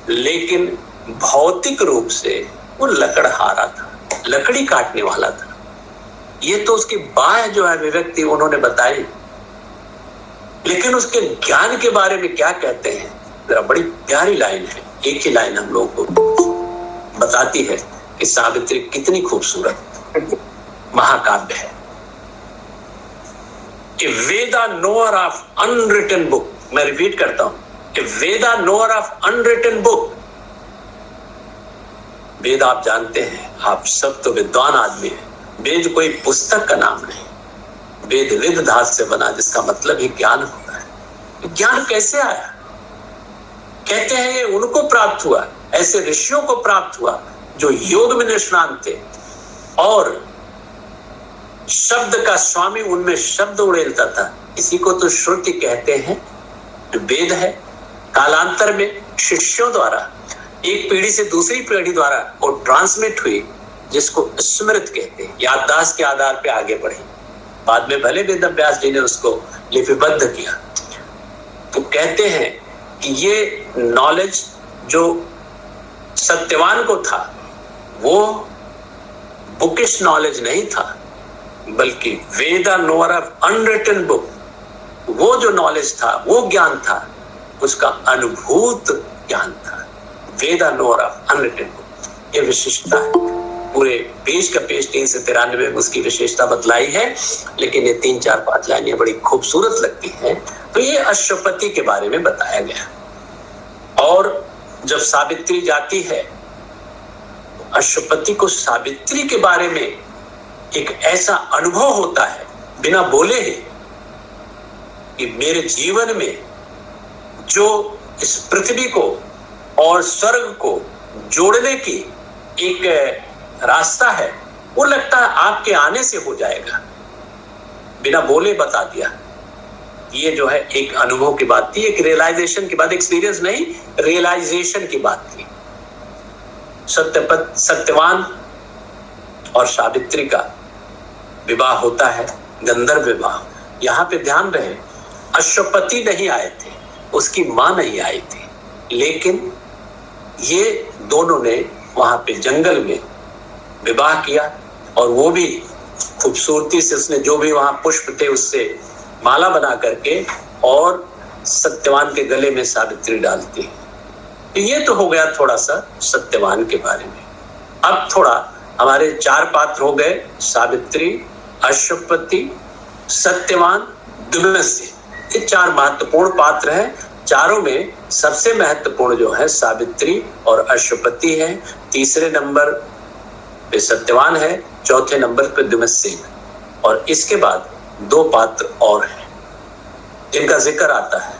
लेकिन भौतिक रूप से वो लकड़हारा था, लकड़ी काटने वाला था। ये तो उसकी बाह जो है अभिव्यक्ति उन्होंने बताई, लेकिन उसके ज्ञान के बारे में क्या कहते हैं, जरा बड़ी प्यारी लाइन है। एक ही लाइन हम लोगों को बताती है कि सावित्री कितनी खूबसूरत महाकाव्य है। A Veda knower of unwritten book, मैं रिपीट करता हूं, A Veda knower of unwritten book. वेद आप जानते हैं, आप सब तो विद्वान आदमी हैं। वेद कोई पुस्तक का नाम नहीं, वेद विद धातु से बना, जिसका मतलब ही ज्ञान होता है। ज्ञान कैसे आया? कहते हैं ये उनको प्राप्त हुआ, ऐसे ऋषियों को प्राप्त हुआ जो योग में निष्णात थे और शब्द का स्वामी उनमें शब्द उड़ेलता था। इसी को तो श्रुति कहते हैं, जो वेद है। कालांतर में शिष्यों द्वारा एक पीढ़ी से दूसरी पीढ़ी द्वारा वो ट्रांसमिट हुई, जिसको स्मृत कहते हैं, याददाश्त के आधार पे आगे बढ़ी। बाद में भले वेद व्यास जी ने उसको लिपिबद्ध किया। तो कहते हैं कि ये नॉलेज जो सत्यवान को था वो बुकिश नॉलेज नहीं था, बल्कि वेदा नोअर ऑफ अनरिटन बुक, वो जो नॉलेज था, वो ज्ञान था, उसका अनुभूत ज्ञान था। वेदा नोअर ऑफ अनरिटन बुक, ये विशिष्टता है। पूरे पेज का पेज 3 से 93 में उसकी विशेषता बतलाई है, लेकिन ये 3, 4, 5 लाइनें बड़ी खूबसूरत लगती हैं। तो ये अश्वपति के बारे में बताया गया। और जब सावित्री जाती है, अश्वपति को सावित्री के बारे में एक ऐसा अनुभव होता है बिना बोले ही कि मेरे जीवन में जो इस पृथ्वी को और स्वर्ग को जोड़ने की एक रास्ता है, वो लगता है आपके आने से हो जाएगा। बिना बोले बता दिया। ये जो है एक अनुभव की बात थी, एक रियलाइजेशन की बात, एक्सपीरियंस नहीं, रियलाइजेशन की बात थी। सत्यवान और सावित्री का विवाह होता है, गंधर्व विवाह। यहाँ पे ध्यान रहे, अश्वपति नहीं आए थे, उसकी मां नहीं आई थी, लेकिन ये दोनों ने वहां पे जंगल में विवाह किया। और वो भी खूबसूरती से उसने जो भी वहां पुष्प थे उससे माला बना करके और सत्यवान के गले में सावित्री डालती है। तो ये तो हो गया थोड़ा सा सत्यवान के बारे में। अब थोड़ा हमारे 4 पात्र हो गए, सावित्री, अश्वपति, सत्यवान, दुमस्य। ये 4 महत्वपूर्ण पात्र हैं। चारों में सबसे महत्वपूर्ण जो है सावित्री और अश्वपति है, तीसरे नंबर पे सत्यवान है, चौथे नंबर पे दुमस्य। और इसके बाद 2 पात्र और हैं जिनका जिक्र आता है।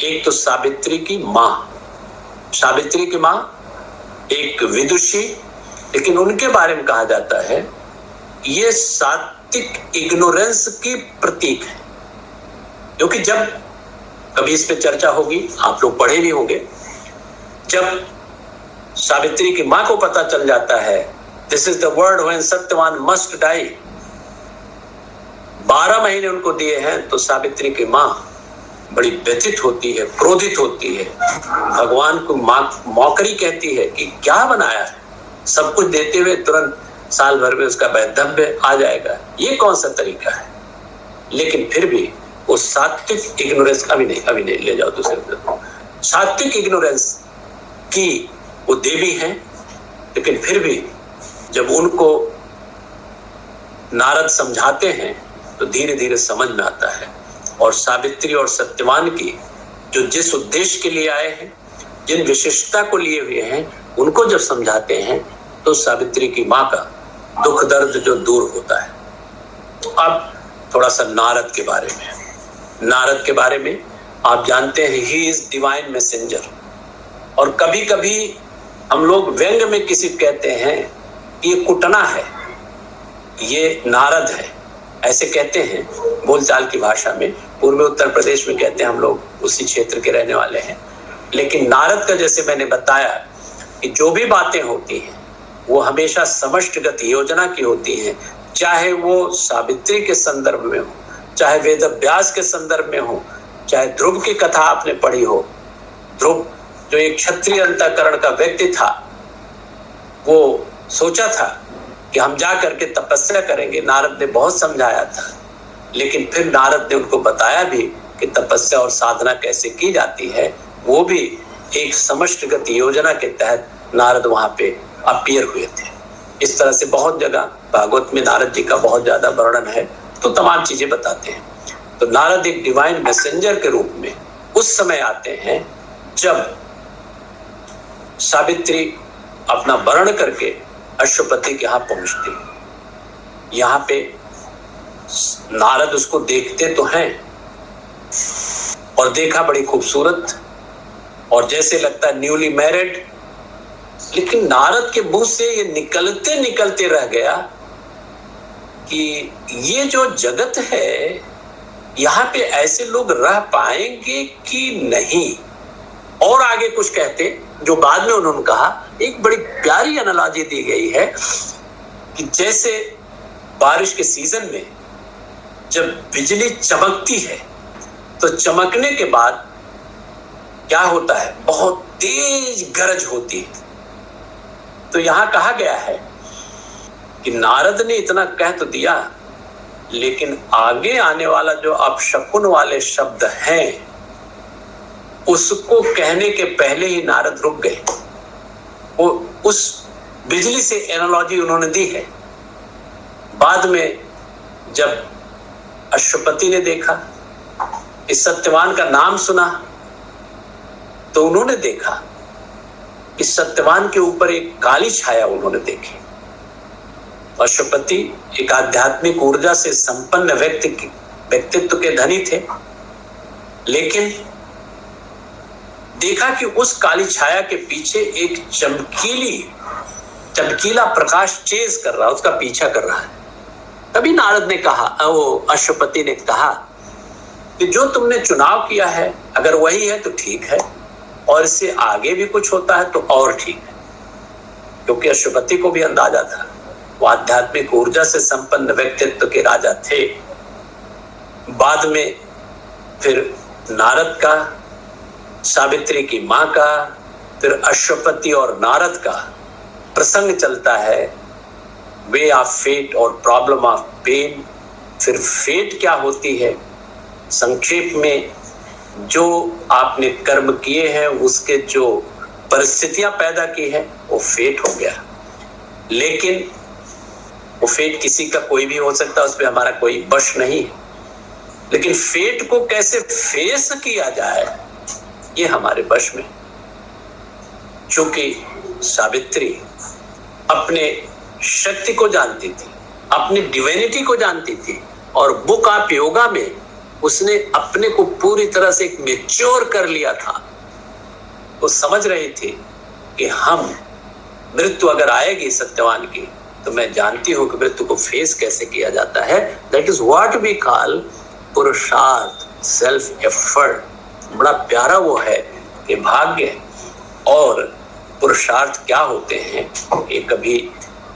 एक तो सावित्री की मां, सावित्री की मां एक विदुषी, लेकिन उनके बारे में कहा जाता है ये सात्विक इग्नोरेंस की प्रतीक है। क्योंकि जब कभी इस पे चर्चा होगी, आप लोग पढ़े भी होंगे, जब सावित्री की मां को पता चल जाता है this is the word when Satyavan must die, 12 महीने उनको दिए हैं, तो सावित्री की मां बड़ी व्यथित होती है, क्रोधित होती है, भगवान को मौकरी कहती है कि क्या बनाया है, सब कुछ देते हुए तुरंत साल भर में उसका वैधव्य आ जाएगा, ये कौन सा तरीका है। लेकिन फिर भी वो सात्विक इग्नोरेंस, अभी नहीं ले जाओ दूसरे तरफ, सात्विक इग्नोरेंस की वो देवी हैं। लेकिन फिर भी जब उनको नारद समझाते हैं तो धीरे धीरे समझ में आता है। और सावित्री और सत्यवान की जो जिस उद्देश्य के लिए आए हैं, जिन विशिष्टता को लिए हुए हैं, उनको जब समझाते हैं तो सावित्री की मां का दुख दर्द जो दूर होता है। तो अब थोड़ा सा नारद के बारे में। नारद के बारे में आप जानते हैं ही इज डिवाइन मैसेंजर। और कभी कभी हम लोग व्यंग में किसी कहते हैं कि ये कुटना है, ये नारद है, ऐसे कहते हैं बोलचाल की भाषा में। पूर्वी उत्तर प्रदेश में कहते हैं, हम लोग उसी क्षेत्र के रहने वाले हैं। लेकिन नारद का जैसे मैंने बताया कि जो भी बातें होती हैं वो हमेशा समष्टिगत योजना की होती हैं, चाहे वो सावित्री के संदर्भ में हो, चाहे वेद व्यास के संदर्भ में हो, चाहे ध्रुव की कथा आपने पढ़ी हो। ध्रुव जो एक क्षत्रिय अंतःकरण का व्यक्ति था, वो सोचा था कि हम जा करके तपस्या करेंगे। नारद ने बहुत समझाया था, लेकिन फिर नारद ने उनको बताया भी कि तपस्या और साधना कैसे की जाती है। वो भी एक समष्टिगत योजना के तहत नारद वहां पे अपीयर हुए थे। इस तरह से बहुत जगह भागवत में नारद जी का बहुत ज्यादा वर्णन है, तो तमाम चीजें बताते हैं। तो नारद एक डिवाइन मैसेंजर के रूप में उस समय आते हैं जब सावित्री अपना वर्ण करके अश्वपति के यहाँ पहुंचती। यहाँ पे नारद उसको देखते तो हैं और देखा बड़ी खूबसूरत और जैसे लगता है न्यूली मैरिड। लेकिन नारद के मुंह से ये निकलते निकलते रह गया कि ये जो जगत है, यहाँ पे ऐसे लोग रह पाएंगे कि नहीं। और आगे कुछ कहते जो बाद में उन्होंने कहा, एक बड़ी प्यारी एनालॉजी दी गई है कि जैसे बारिश के सीजन में जब बिजली चमकती है तो चमकने के बाद क्या होता है, बहुत तेज गरज होती है। तो यहां कहा गया है कि नारद ने इतना कह तो दिया, लेकिन आगे आने वाला जो अपशकुन वाले शब्द हैं उसको कहने के पहले ही नारद रुक गए। वो उस बिजली से एनालॉजी उन्होंने दी है। बाद में जब अश्वपति ने देखा, इस सत्यवान का नाम सुना, तो उन्होंने देखा इस सत्यवान के ऊपर एक काली छाया उन्होंने देखी। अश्वपति एक आध्यात्मिक ऊर्जा से संपन्न व्यक्तित्व के धनी थे, लेकिन देखा कि उस काली छाया के पीछे एक चमकीला प्रकाश चेज कर रहा, उसका पीछा कर रहा है। तभी नारद ने कहा, वो अश्वपति ने कहा कि जो तुमने चुनाव किया है अगर वही है तो ठीक है, और इससे आगे भी कुछ होता है तो और ठीक है। क्योंकि अश्वपति को भी अंदाजा था, वो आध्यात्मिक ऊर्जा से संपन्न व्यक्तित्व के राजा थे। बाद में फिर नारद का, सावित्री की मां का, फिर अश्वपति और नारद का प्रसंग चलता है। वे ऑफ फेट और प्रॉब्लम ऑफ पेन। फिर फेट क्या होती है, संक्षेप में जो आपने कर्म किए हैं उसके जो परिस्थितियां पैदा की है वो फेट हो गया। लेकिन वो फेट किसी का कोई भी हो सकता है, उस पर हमारा कोई वश नहीं है। लेकिन फेट को कैसे फेस किया जाए ये हमारे वश में। चूंकि सावित्री अपने शक्ति को जानती थी, अपनी डिविनिटी को जानती थी, और बुक ऑफ योगा में उसने अपने को पूरी तरह से एक मैच्योर कर लिया था। वो समझ रही थी कि हम मृत्यु अगर आएगी सत्यवान की, तो मैं जानती हूं कि मृत्यु को फेस कैसे किया जाता है। That is what we call purushartha, self effort. बड़ा प्यारा वो है कि भाग्य और पुरुषार्थ क्या होते हैं, ये कभी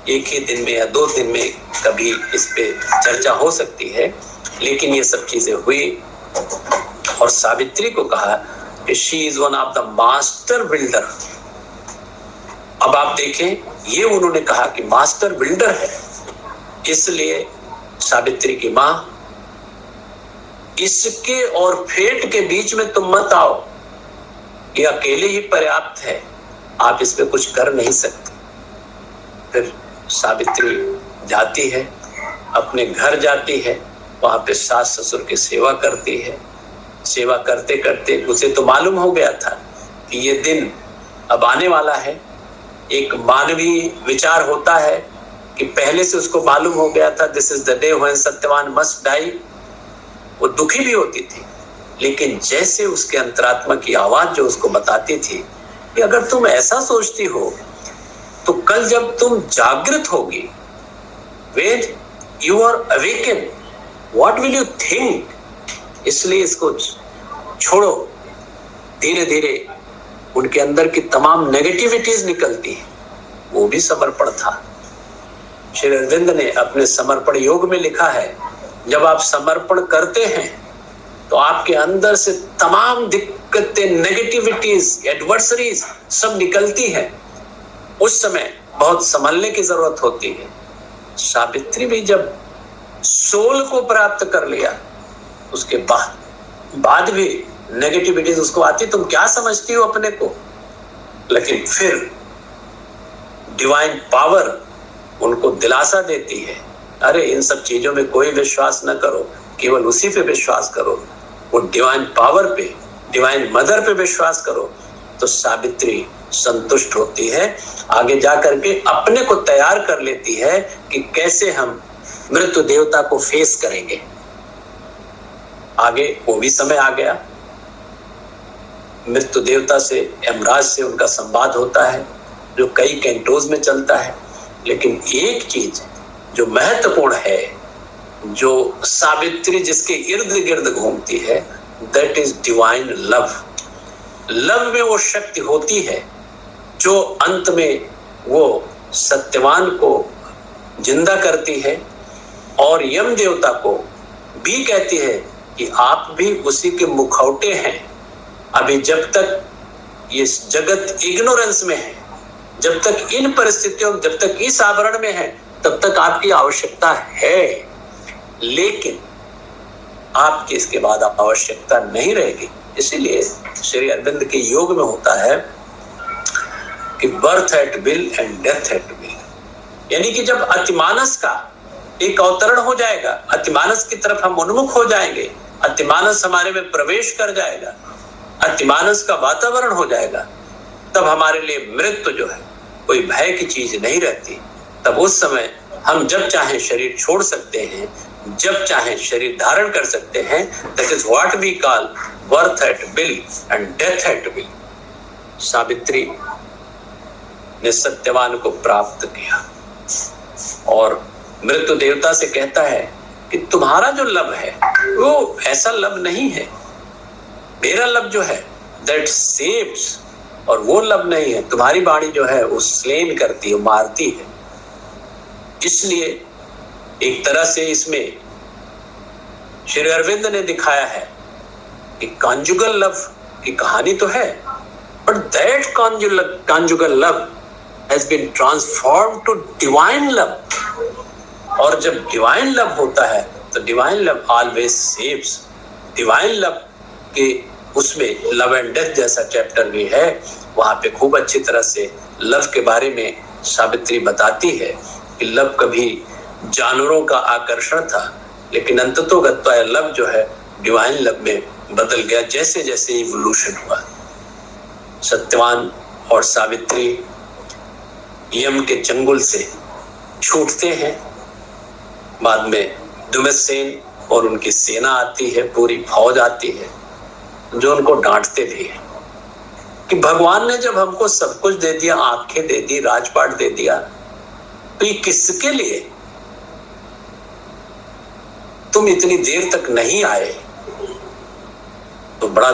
एक ही दिन में या 2 दिन में कभी इस पे चर्चा हो सकती है। लेकिन ये सब चीजें हुई और सावित्री को कहा कि she is one of the master builder. अब आप देखें, ये उन्होंने कहा कि मास्टर बिल्डर है, इसलिए सावित्री की मां, इसके और फेट के बीच में तुम मत आओ, ये अकेले ही पर्याप्त है, आप इसमें कुछ कर नहीं सकते। फिर सावित्री जाती है, अपने घर जाती है, वहां पे सास ससुर की सेवा करती है। सेवा करते करते उसे तो मालूम हो गया था कि ये दिन अब आने वाला है। एक मानवीय विचार होता है कि पहले से उसको मालूम हो गया था, this is the day when Satyavan must die. वो दुखी भी होती थी, लेकिन जैसे उसके अंतरात्मा की आवाज जो उसको बताती थी कि अगर तुम ऐसा सोचती हो तो कल जब तुम जागृत होगी, when you are awakened, what will you think? इसलिए इसको छोड़ो। धीरे धीरे उनके अंदर की तमाम नेगेटिविटीज निकलती है। वो भी समर्पण था। श्री अरविंद ने अपने समर्पण योग में लिखा है, जब आप समर्पण करते हैं तो आपके अंदर से तमाम दिक्कतें, नेगेटिविटीज, एडवर्सरीज सब निकलती है। उस समय बहुत संभलने की जरूरत होती है। सावित्री भी जब सोल को प्राप्त कर लिया, उसके बाद भी नेगेटिविटीज उसको आती, तुम क्या समझती हो अपने को। लेकिन फिर डिवाइन पावर उनको दिलासा देती है, अरे इन सब चीजों में कोई विश्वास न करो, केवल उसी पे विश्वास करो, वो डिवाइन पावर पे, डिवाइन मदर पे विश्वास करो। तो सावित्री संतुष्ट होती है, आगे जा करके अपने को तैयार कर लेती है कि कैसे हम मृत्यु देवता को फेस करेंगे। आगे वो भी समय आ गया, मृत्यु देवता से, यमराज से उनका संवाद होता है, जो कई कैंटोज में चलता है। लेकिन एक चीज जो महत्वपूर्ण है, जो सावित्री जिसके इर्द गिर्द घूमती है, that is divine love. Love में वो शक्ति होती है जो अंत में वो सत्यवान को जिंदा करती है और यम देवता को भी कहती है कि आप भी उसी के मुखौटे हैं। अभी जब तक ये जगत इग्नोरेंस में है, जब तक इन परिस्थितियों, जब तक इस आवरण में है, तब तक आपकी आवश्यकता है। लेकिन आपकी इसके बाद आवश्यकता नहीं रहेगी। इसीलिए श्री अरविंद के योग में होता है कि birth at will and death at will, यानी कि जब अतिमानस का एक अवतरण हो जाएगा, अतिमानस की तरफ हम उन्मुख हो जाएंगे, अतिमानस हमारे में प्रवेश कर जाएगा, अतिमानस का वातावरण हो जाएगा, तब हमारे लिए मृत्यु जो है कोई भय की चीज नहीं रहती। तब उस समय हम जब चाहे शरीर छोड़ सकते हैं, जब चाहे शरीर धारण कर सकते हैं। That is what we call birth at will and death at will. Savitri ने सत्यवान को प्राप्त किया और मृत्यु देवता से कहता है कि तुम्हारा जो लव है वो ऐसा लव नहीं है, मेरा लव जो है दैट सेव्स, और वो लव नहीं है। तुम्हारी बाणी जो है वो स्लेन करती है, मारती है। इसलिए एक तरह से इसमें श्री अरविंद ने दिखाया है कि कॉन्जुगल लव की कहानी तो है, but that conjugal love has been transformed to divine love। और जब डिवाइन लव होता है तो divine love always saves. Divine love के उसमें लव एंड डेथ जैसा चैप्टर भी है, वहां पे खूब अच्छी तरह से लव के बारे में सावित्री बताती है कि लव कभी जानवरों का आकर्षण था, लेकिन अंततोगत्वा लव जो है डिवाइन लव में बदल गया जैसे जैसे इवोल्यूशन हुआ। सत्यवान और सावित्री यम के चंगुल से छूटते हैं। बाद में धुम्रसेन और उनकी सेना आती है, पूरी फौज आती है जो उनको डांटते भी है कि भगवान ने जब हमको सब कुछ दे दिया, आंखें दे दी, राजपाट दे दिया, तो ये किसके लिए तुम इतनी देर तक नहीं आए? तो बड़े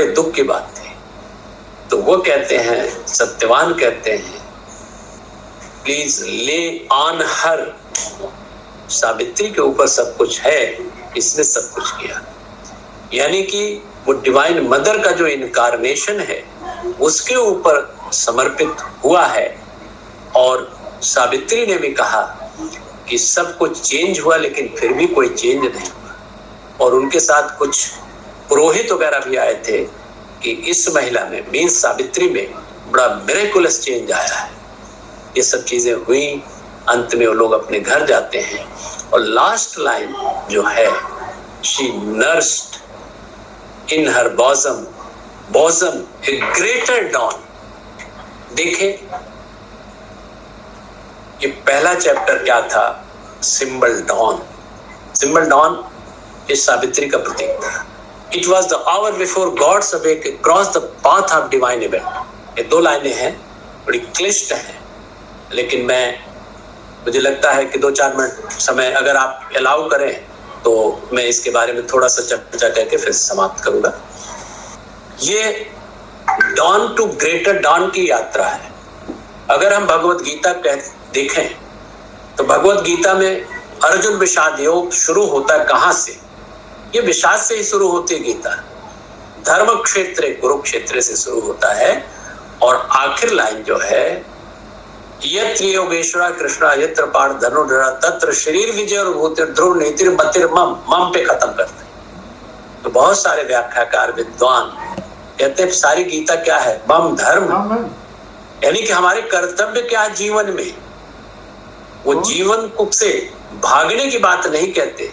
दुख की बात थी। तो वो कहते हैं, सत्यवान कहते हैं, प्लीज ले ऑन हर, सावित्री के ऊपर सब कुछ है, इसने सब कुछ किया। यानी कि वो डिवाइन मदर का जो इनकारनेशन है उसके ऊपर समर्पित हुआ है। और सावित्री ने भी कहा कि सब कुछ चेंज हुआ लेकिन फिर भी कोई चेंज नहीं हुआ। और उनके साथ कुछ पुरोहित वगैरह भी आए थे कि इस महिला में, मीन्स सावित्री में, बड़ा मिरेकुलस चेंज आया है। ये सब चीजें हुई, अंत में वो लोग अपने घर जाते हैं। और लास्ट लाइन जो है, she nursed in her bosom a greater dawn. देखें, ये पहला चैप्टर क्या था? Symbol dawn. सिंबल डॉन इस सावित्री का प्रतीक था। It was the hour before gods awake cross the path of divine event. ये दो लाइनें हैं, बड़ी क्लिष्ट हैं, लेकिन मुझे लगता है कि 2-4 मिनट समय अगर आप अलाउ करें तो मैं इसके बारे में थोड़ा सा चर्चा करके फिर समाप्त करूंगा। ये डॉन टू ग्रेटर डॉन की यात्रा है। अगर हम भगवत गीता देखें तो भगवत गीता में अर्जुन विषाद योग शुरू होता है कहां से? ये विषाद से ही शुरू होती है गीता। धर्म क्षेत्र कुरुक्षेत्र से शुरू होता है और आखिर लाइन जो है, यत्र योगेश्वरा कृष्णा यत्र पार्थ धनुर्धरा तत्र शरीर विजय और भूतिर ध्रुव नीतिर मतिर मम पे खत्म करते हैं। तो बहुत सारे व्याख्याकार विद्वान कहते हैं सारी गीता क्या है? मम धर्म, यानी कि हमारे कर्तव्य क्या है जीवन में। वो जीवन को से भागने की बात नहीं कहते,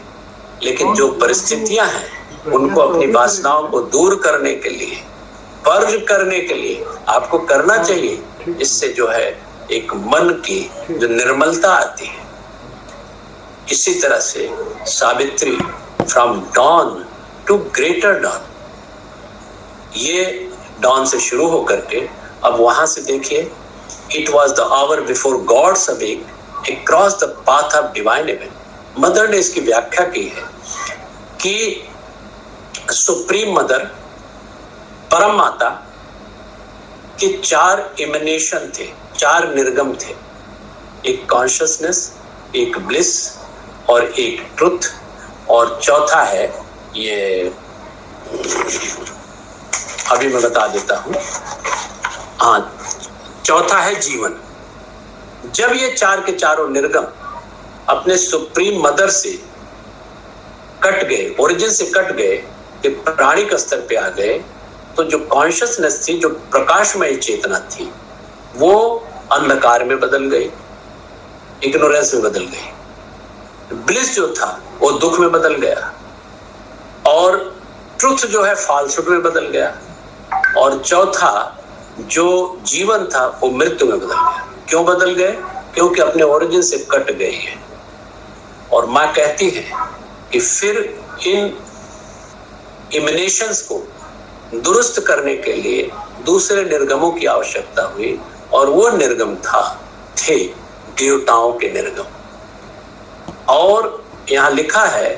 लेकिन जो परिस्थितियां हैं उनको अपनी वासनाओं को दूर करने के लिए, पर्ज करने के लिए आपको करना चाहिए। इससे जो है एक मन की जो निर्मलता आती है। इसी तरह से Savitri from dawn to greater dawn, ये डॉन से शुरू होकर के अब वहां से देखिए, it was the hour before gods awake across the path of divine event. Mother ने इसकी व्याख्या की है कि सुप्रीम मदर, परम माता के 4 इमेनेशन थे, 4 निर्गम थे। एक कॉन्शियसनेस, एक ब्लिस और एक ट्रुथ, और चौथा है ये, अभी मैं बता देता हूं। हाँ, चौथा है जीवन। जब ये 4 के चारों निर्गम अपने सुप्रीम मदर से कट गए, ओरिजिन से कट गए, कि प्राणिक स्तर पे आ गए, तो जो कॉन्शियसनेस थी, जो प्रकाशमय चेतना थी, वो अंधकार में बदल गई, इग्नोरेंस में बदल गई। ब्लिस जो था वो दुख में बदल गया, और ट्रुथ जो है फॉल्सहुड में बदल गया, और चौथा जो जीवन था वो मृत्यु में बदल गया। क्यों बदल गए? क्योंकि अपने ओरिजिन से कट गए हैं। और माँ कहती है कि फिर इन इमिनेशंस को दुरुस्त करने के लिए दूसरे निर्गमों की आवश्यकता हुई, और वो निर्गम थे देवताओं के निर्गम। और यहाँ लिखा है,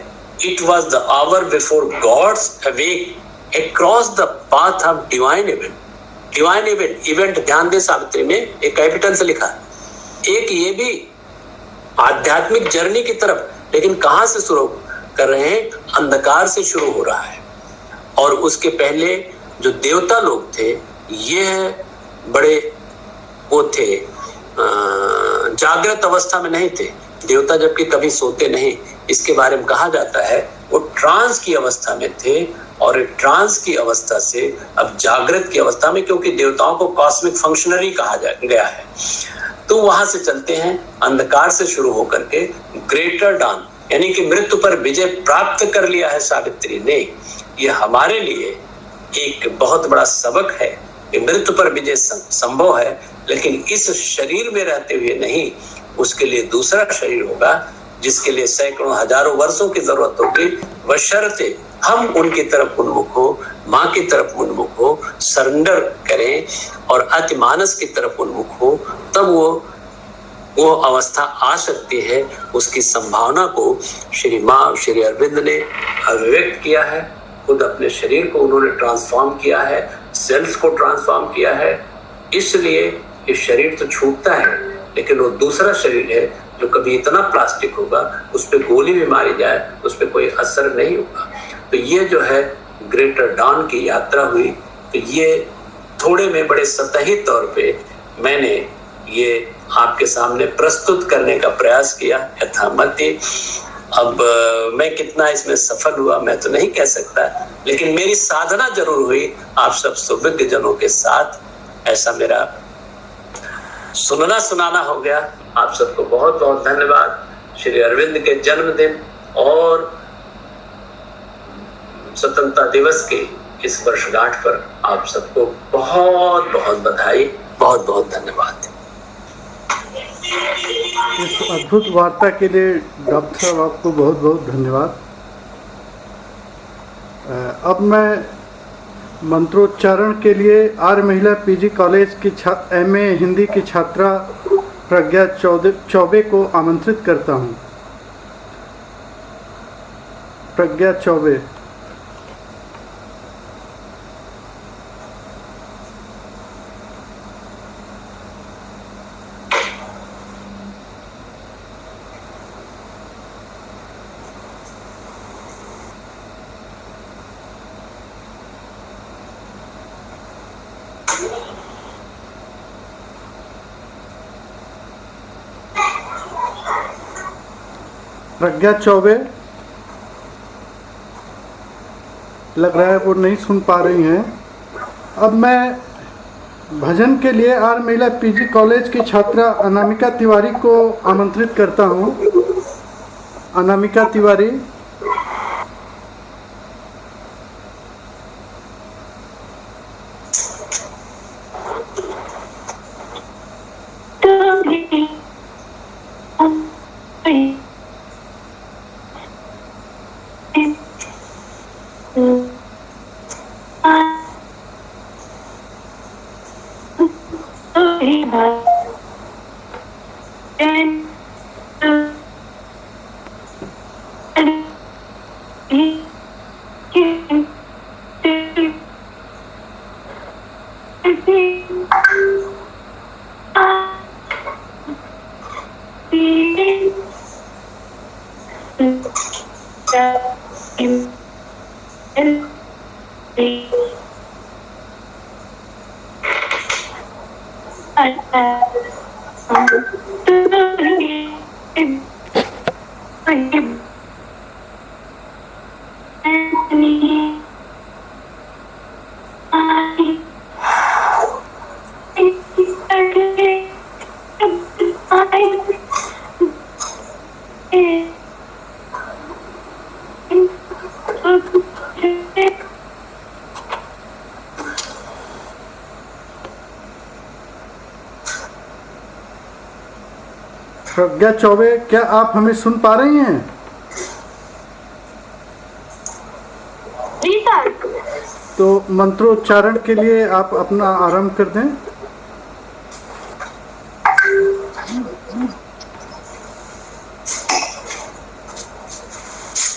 it was the hour before gods awake across the path of divine event. Divine event ध्यान दे, सावित्री में एक कैपिटल से लिखा, एक ये भी आध्यात्मिक जर्नी की तरफ, लेकिन कहां से शुरू कर रहे हैं? अंधकार से शुरू हो रहा है। और उसके पहले जो देवता लोग थे, ये बड़े वो थे, जागृत अवस्था में नहीं थे, देवता जबकि कभी सोते नहीं, इसके बारे में कहा जाता है। वो ट्रांस की अवस्था में थे और ट्रांस की अवस्था से अब जागृत की अवस्था में, क्योंकि देवताओं को कॉस्मिक फंक्शनरी कहा गया है, तो वहां से चलते हैं अंधकार से शुरू होकर के ग्रेटर डॉन, यानी कि मृत्यु पर विजय प्राप्त कर लिया है सावित्री ने। ये हमारे लिए एक बहुत बड़ा सबक है कि मृत्यु पर विजय संभव है, लेकिन इस शरीर में रहते हुए नहीं, उसके लिए दूसरा शरीर होगा जिसके लिए सैकड़ों हजारों वर्षों की जरूरत होगी, बशर्ते हम उनकी तरफ उन्मुख हो, माँ की तरफ उन्मुख हो, सरेंडर करें और अतिमानस की तरफ उन्मुख हो, तब वो अवस्था आ सकती है। उसकी संभावना को श्री माँ श्री अरविंद ने अभिव्यक्त किया है। खुद अपने शरीर को उन्होंने ट्रांसफॉर्म किया है, सेल्स को ट्रांसफॉर्म किया है। इसलिए ये शरीर तो छूटता है, लेकिन वो दूसरा शरीर है जो कभी इतना प्लास्टिक होगा, उस पर गोली भी मारी जाए उस पर कोई असर नहीं होगा। तो ये जो है ग्रेटर डॉन की यात्रा हुई। तो ये थोड़े में बड़े सतही तौर पे मैंने ये आपके सामने प्रस्तुत करने का प्रयास किया यथामति। अब मैं कितना इसमें सफल हुआ मैं तो नहीं कह सकता, लेकिन मेरी साधना जरूर हुई आप सब सुविज्ञ जनों के साथ। ऐसा मेरा सुनना सुनाना हो गया। आप सबको बहुत बहुत धन्यवाद। श्री अरविंद के जन्मदिन और स्वतंत्रता दिवस के इस वर्षगांठ पर आप सबको बहुत बहुत बधाई, बहुत बहुत धन्यवाद। इस अद्भुत वार्ता के लिए डॉक्टर साहब आपको बहुत बहुत धन्यवाद। अब मैं मंत्रोच्चारण के लिए आर्य महिला पीजी कॉलेज की एमए हिंदी की छात्रा प्रज्ञा चौबे को आमंत्रित करता हूं। प्रज्ञा चौबे। प्रज्ञा चौबे, लग रहा है वो नहीं सुन पा रही हैं। अब मैं भजन के लिए आर्य महिला पीजी कॉलेज की छात्रा अनामिका तिवारी को आमंत्रित करता हूं। अनामिका तिवारी। प्रज्ञा चौबे, क्या आप हमें सुन पा रही हैं? जी सर। तो मंत्रोच्चारण के लिए आप अपना आरंभ कर दें।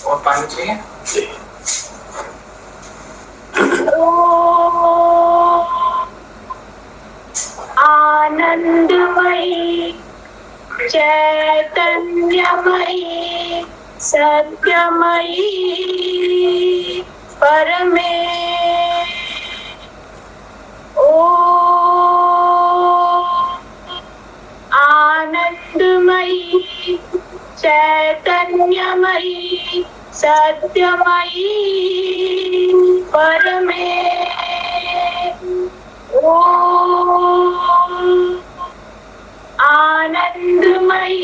और पानी चाहिए? आनंदमयी चैतन्यमयी सत्यमयी परमे ओम आनंदमयी चैतन्यमयी सत्यमयी परमे ओम आनंदमयी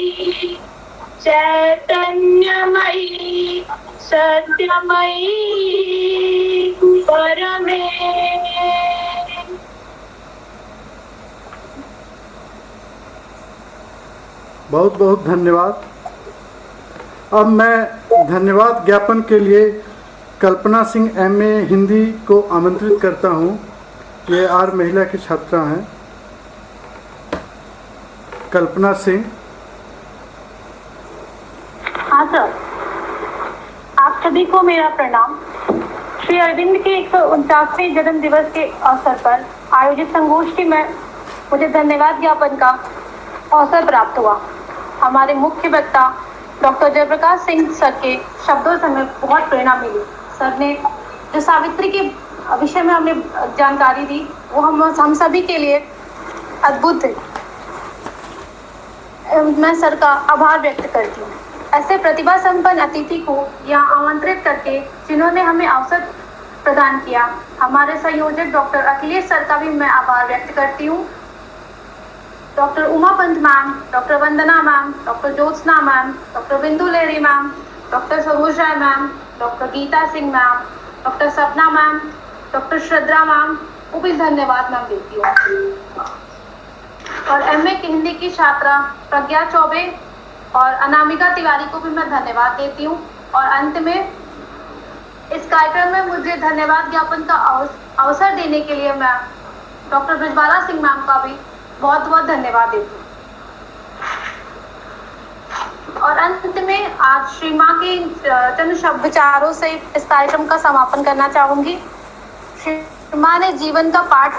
चैतन्यमयी सत्यमयी परमे। बहुत बहुत धन्यवाद। अब मैं धन्यवाद ज्ञापन के लिए कल्पना सिंह MA हिंदी को आमंत्रित करता हूं। ये आर महिला की छात्रा हैं। कल्पना सिंह। हाँ सर, आप सभी को मेरा प्रणाम। श्री अरविंद के 149वें जन्म दिवस के अवसर पर आयोजित संगोष्ठी में मुझे धन्यवाद ज्ञापन का अवसर प्राप्त हुआ। हमारे मुख्य वक्ता डॉक्टर जयप्रकाश सिंह सर के शब्दों से हमें बहुत प्रेरणा मिली। सर ने जो सावित्री के विषय में हमें जानकारी दी वो हम सभी के लिए अद्भुत है। मैं सर का आभार व्यक्त करती हूँ। ऐसे प्रतिभा संपन्न अतिथि को यहाँ आमंत्रित करके जिन्होंने हमें अवसर प्रदान किया, हमारे संयोजक डॉक्टर अखिलेश सर का भी मैं आभार व्यक्त करती हूँ। Doctor Uma Pant ma'am, doctor Vandana ma'am, doctor Jyotsna ma'am, doctor Bindu Leri ma'am, doctor Saroj Rai ma'am, doctor Geeta Singh ma'am, doctor Sapna ma'am, doctor Shraddha ma'am को भी धन्यवाद मैम देती हूँ। और MA की हिंदी की छात्रा प्रज्ञा चौबे और अनामिका तिवारी को भी मैं धन्यवाद देती हूँ। और अंत में इस कार्यक्रम में मुझे धन्यवाद ज्ञापन का अवसर देने के लिए मैं डॉक्टर ब्रजबाला सिंह मैम का भी बहुत बहुत धन्यवाद देती हूँ। और अंत में आज श्री माँ के चंद शब्द विचारों से इस कार्यक्रम का समापन करना चाहूंगी। श्री माँ ने जीवन का पाठ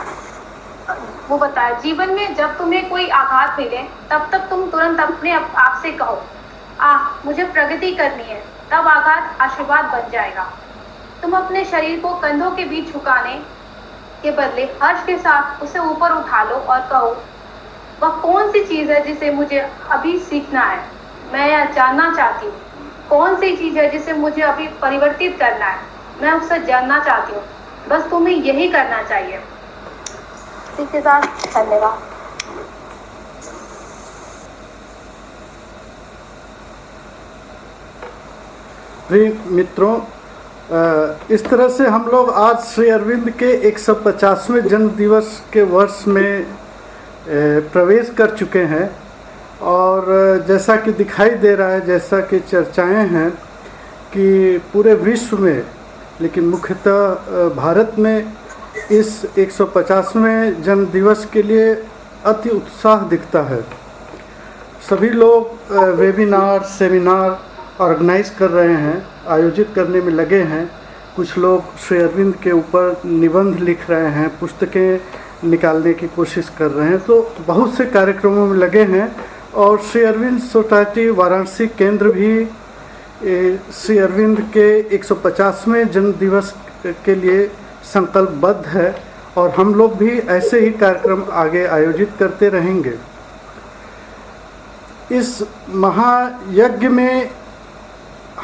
वो बताया, जीवन में जब तुम्हें कोई आघात मिले तब तक तुम तुरंत अपने आप से कहो मुझे प्रगति करनी है, तब आघात आशीर्वाद बन जाएगा। तुम अपने शरीर को कंधों के बीच झुकाने के बदले हर्ष के साथ उसे ऊपर उठा लो और कहो वह कौन सी चीज है जिसे मुझे अभी सीखना है। मैं यह जानना चाहती हूँ कौन सी चीज है जिसे मुझे अभी परिवर्तित करना है। मैं उससे जानना चाहती हूँ, बस तुम्हें यही करना चाहिए। इसी के साथ धन्यवाद। प्रिय मित्रों, इस तरह से हम लोग आज श्री अरविंद के 150वें जन्म दिवस के वर्ष में प्रवेश कर चुके हैं। और जैसा कि दिखाई दे रहा है, जैसा कि चर्चाएं हैं कि पूरे विश्व में, लेकिन मुख्यतः भारत में इस 150वें जन्म दिवस के लिए अति उत्साह दिखता है। सभी लोग वेबिनार, सेमिनार ऑर्गेनाइज कर रहे हैं, आयोजित करने में लगे हैं। कुछ लोग श्री अरविंद के ऊपर निबंध लिख रहे हैं, पुस्तकें निकालने की कोशिश कर रहे हैं। तो बहुत से कार्यक्रमों में लगे हैं। और श्री अरविंद सोसाइटी वाराणसी केंद्र भी श्री अरविंद के 150वें जन्म दिवस के लिए संकल्पबद्ध है। और हम लोग भी ऐसे ही कार्यक्रम आगे आयोजित करते रहेंगे। इस महायज्ञ में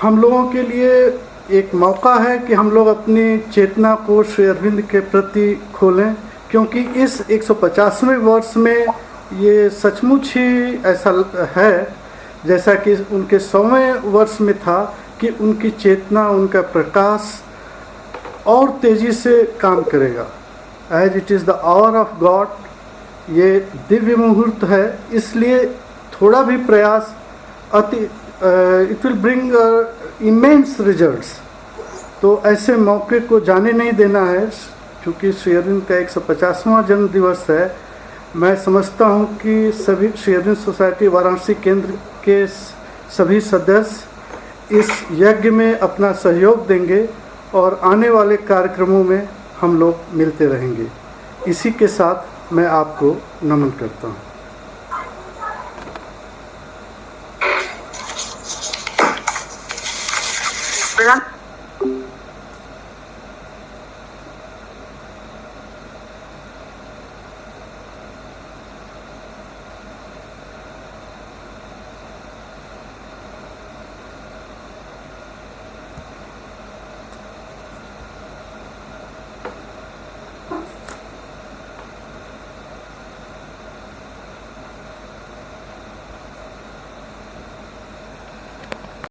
हम लोगों के लिए एक मौका है कि हम लोग अपनी चेतना को श्री अरविंद के प्रति खोलें, क्योंकि इस 150वें वर्ष में ये सचमुच ही ऐसा है जैसा कि उनके 100वें वर्ष में था कि उनकी चेतना, उनका प्रकाश और तेज़ी से काम करेगा। As it is the hour of God, ये दिव्य मुहूर्त है। इसलिए थोड़ा भी प्रयास it will bring immense results. तो ऐसे मौके को जाने नहीं देना है। क्योंकि श्री अरविंद का 150वां जन्म दिवस है, मैं समझता हूँ कि सभी श्री अरविंद सोसाइटी वाराणसी केंद्र के सभी सदस्य इस यज्ञ में अपना सहयोग देंगे और आने वाले कार्यक्रमों में हम लोग मिलते रहेंगे। इसी के साथ मैं आपको नमन करता हूँ। प्रणाम।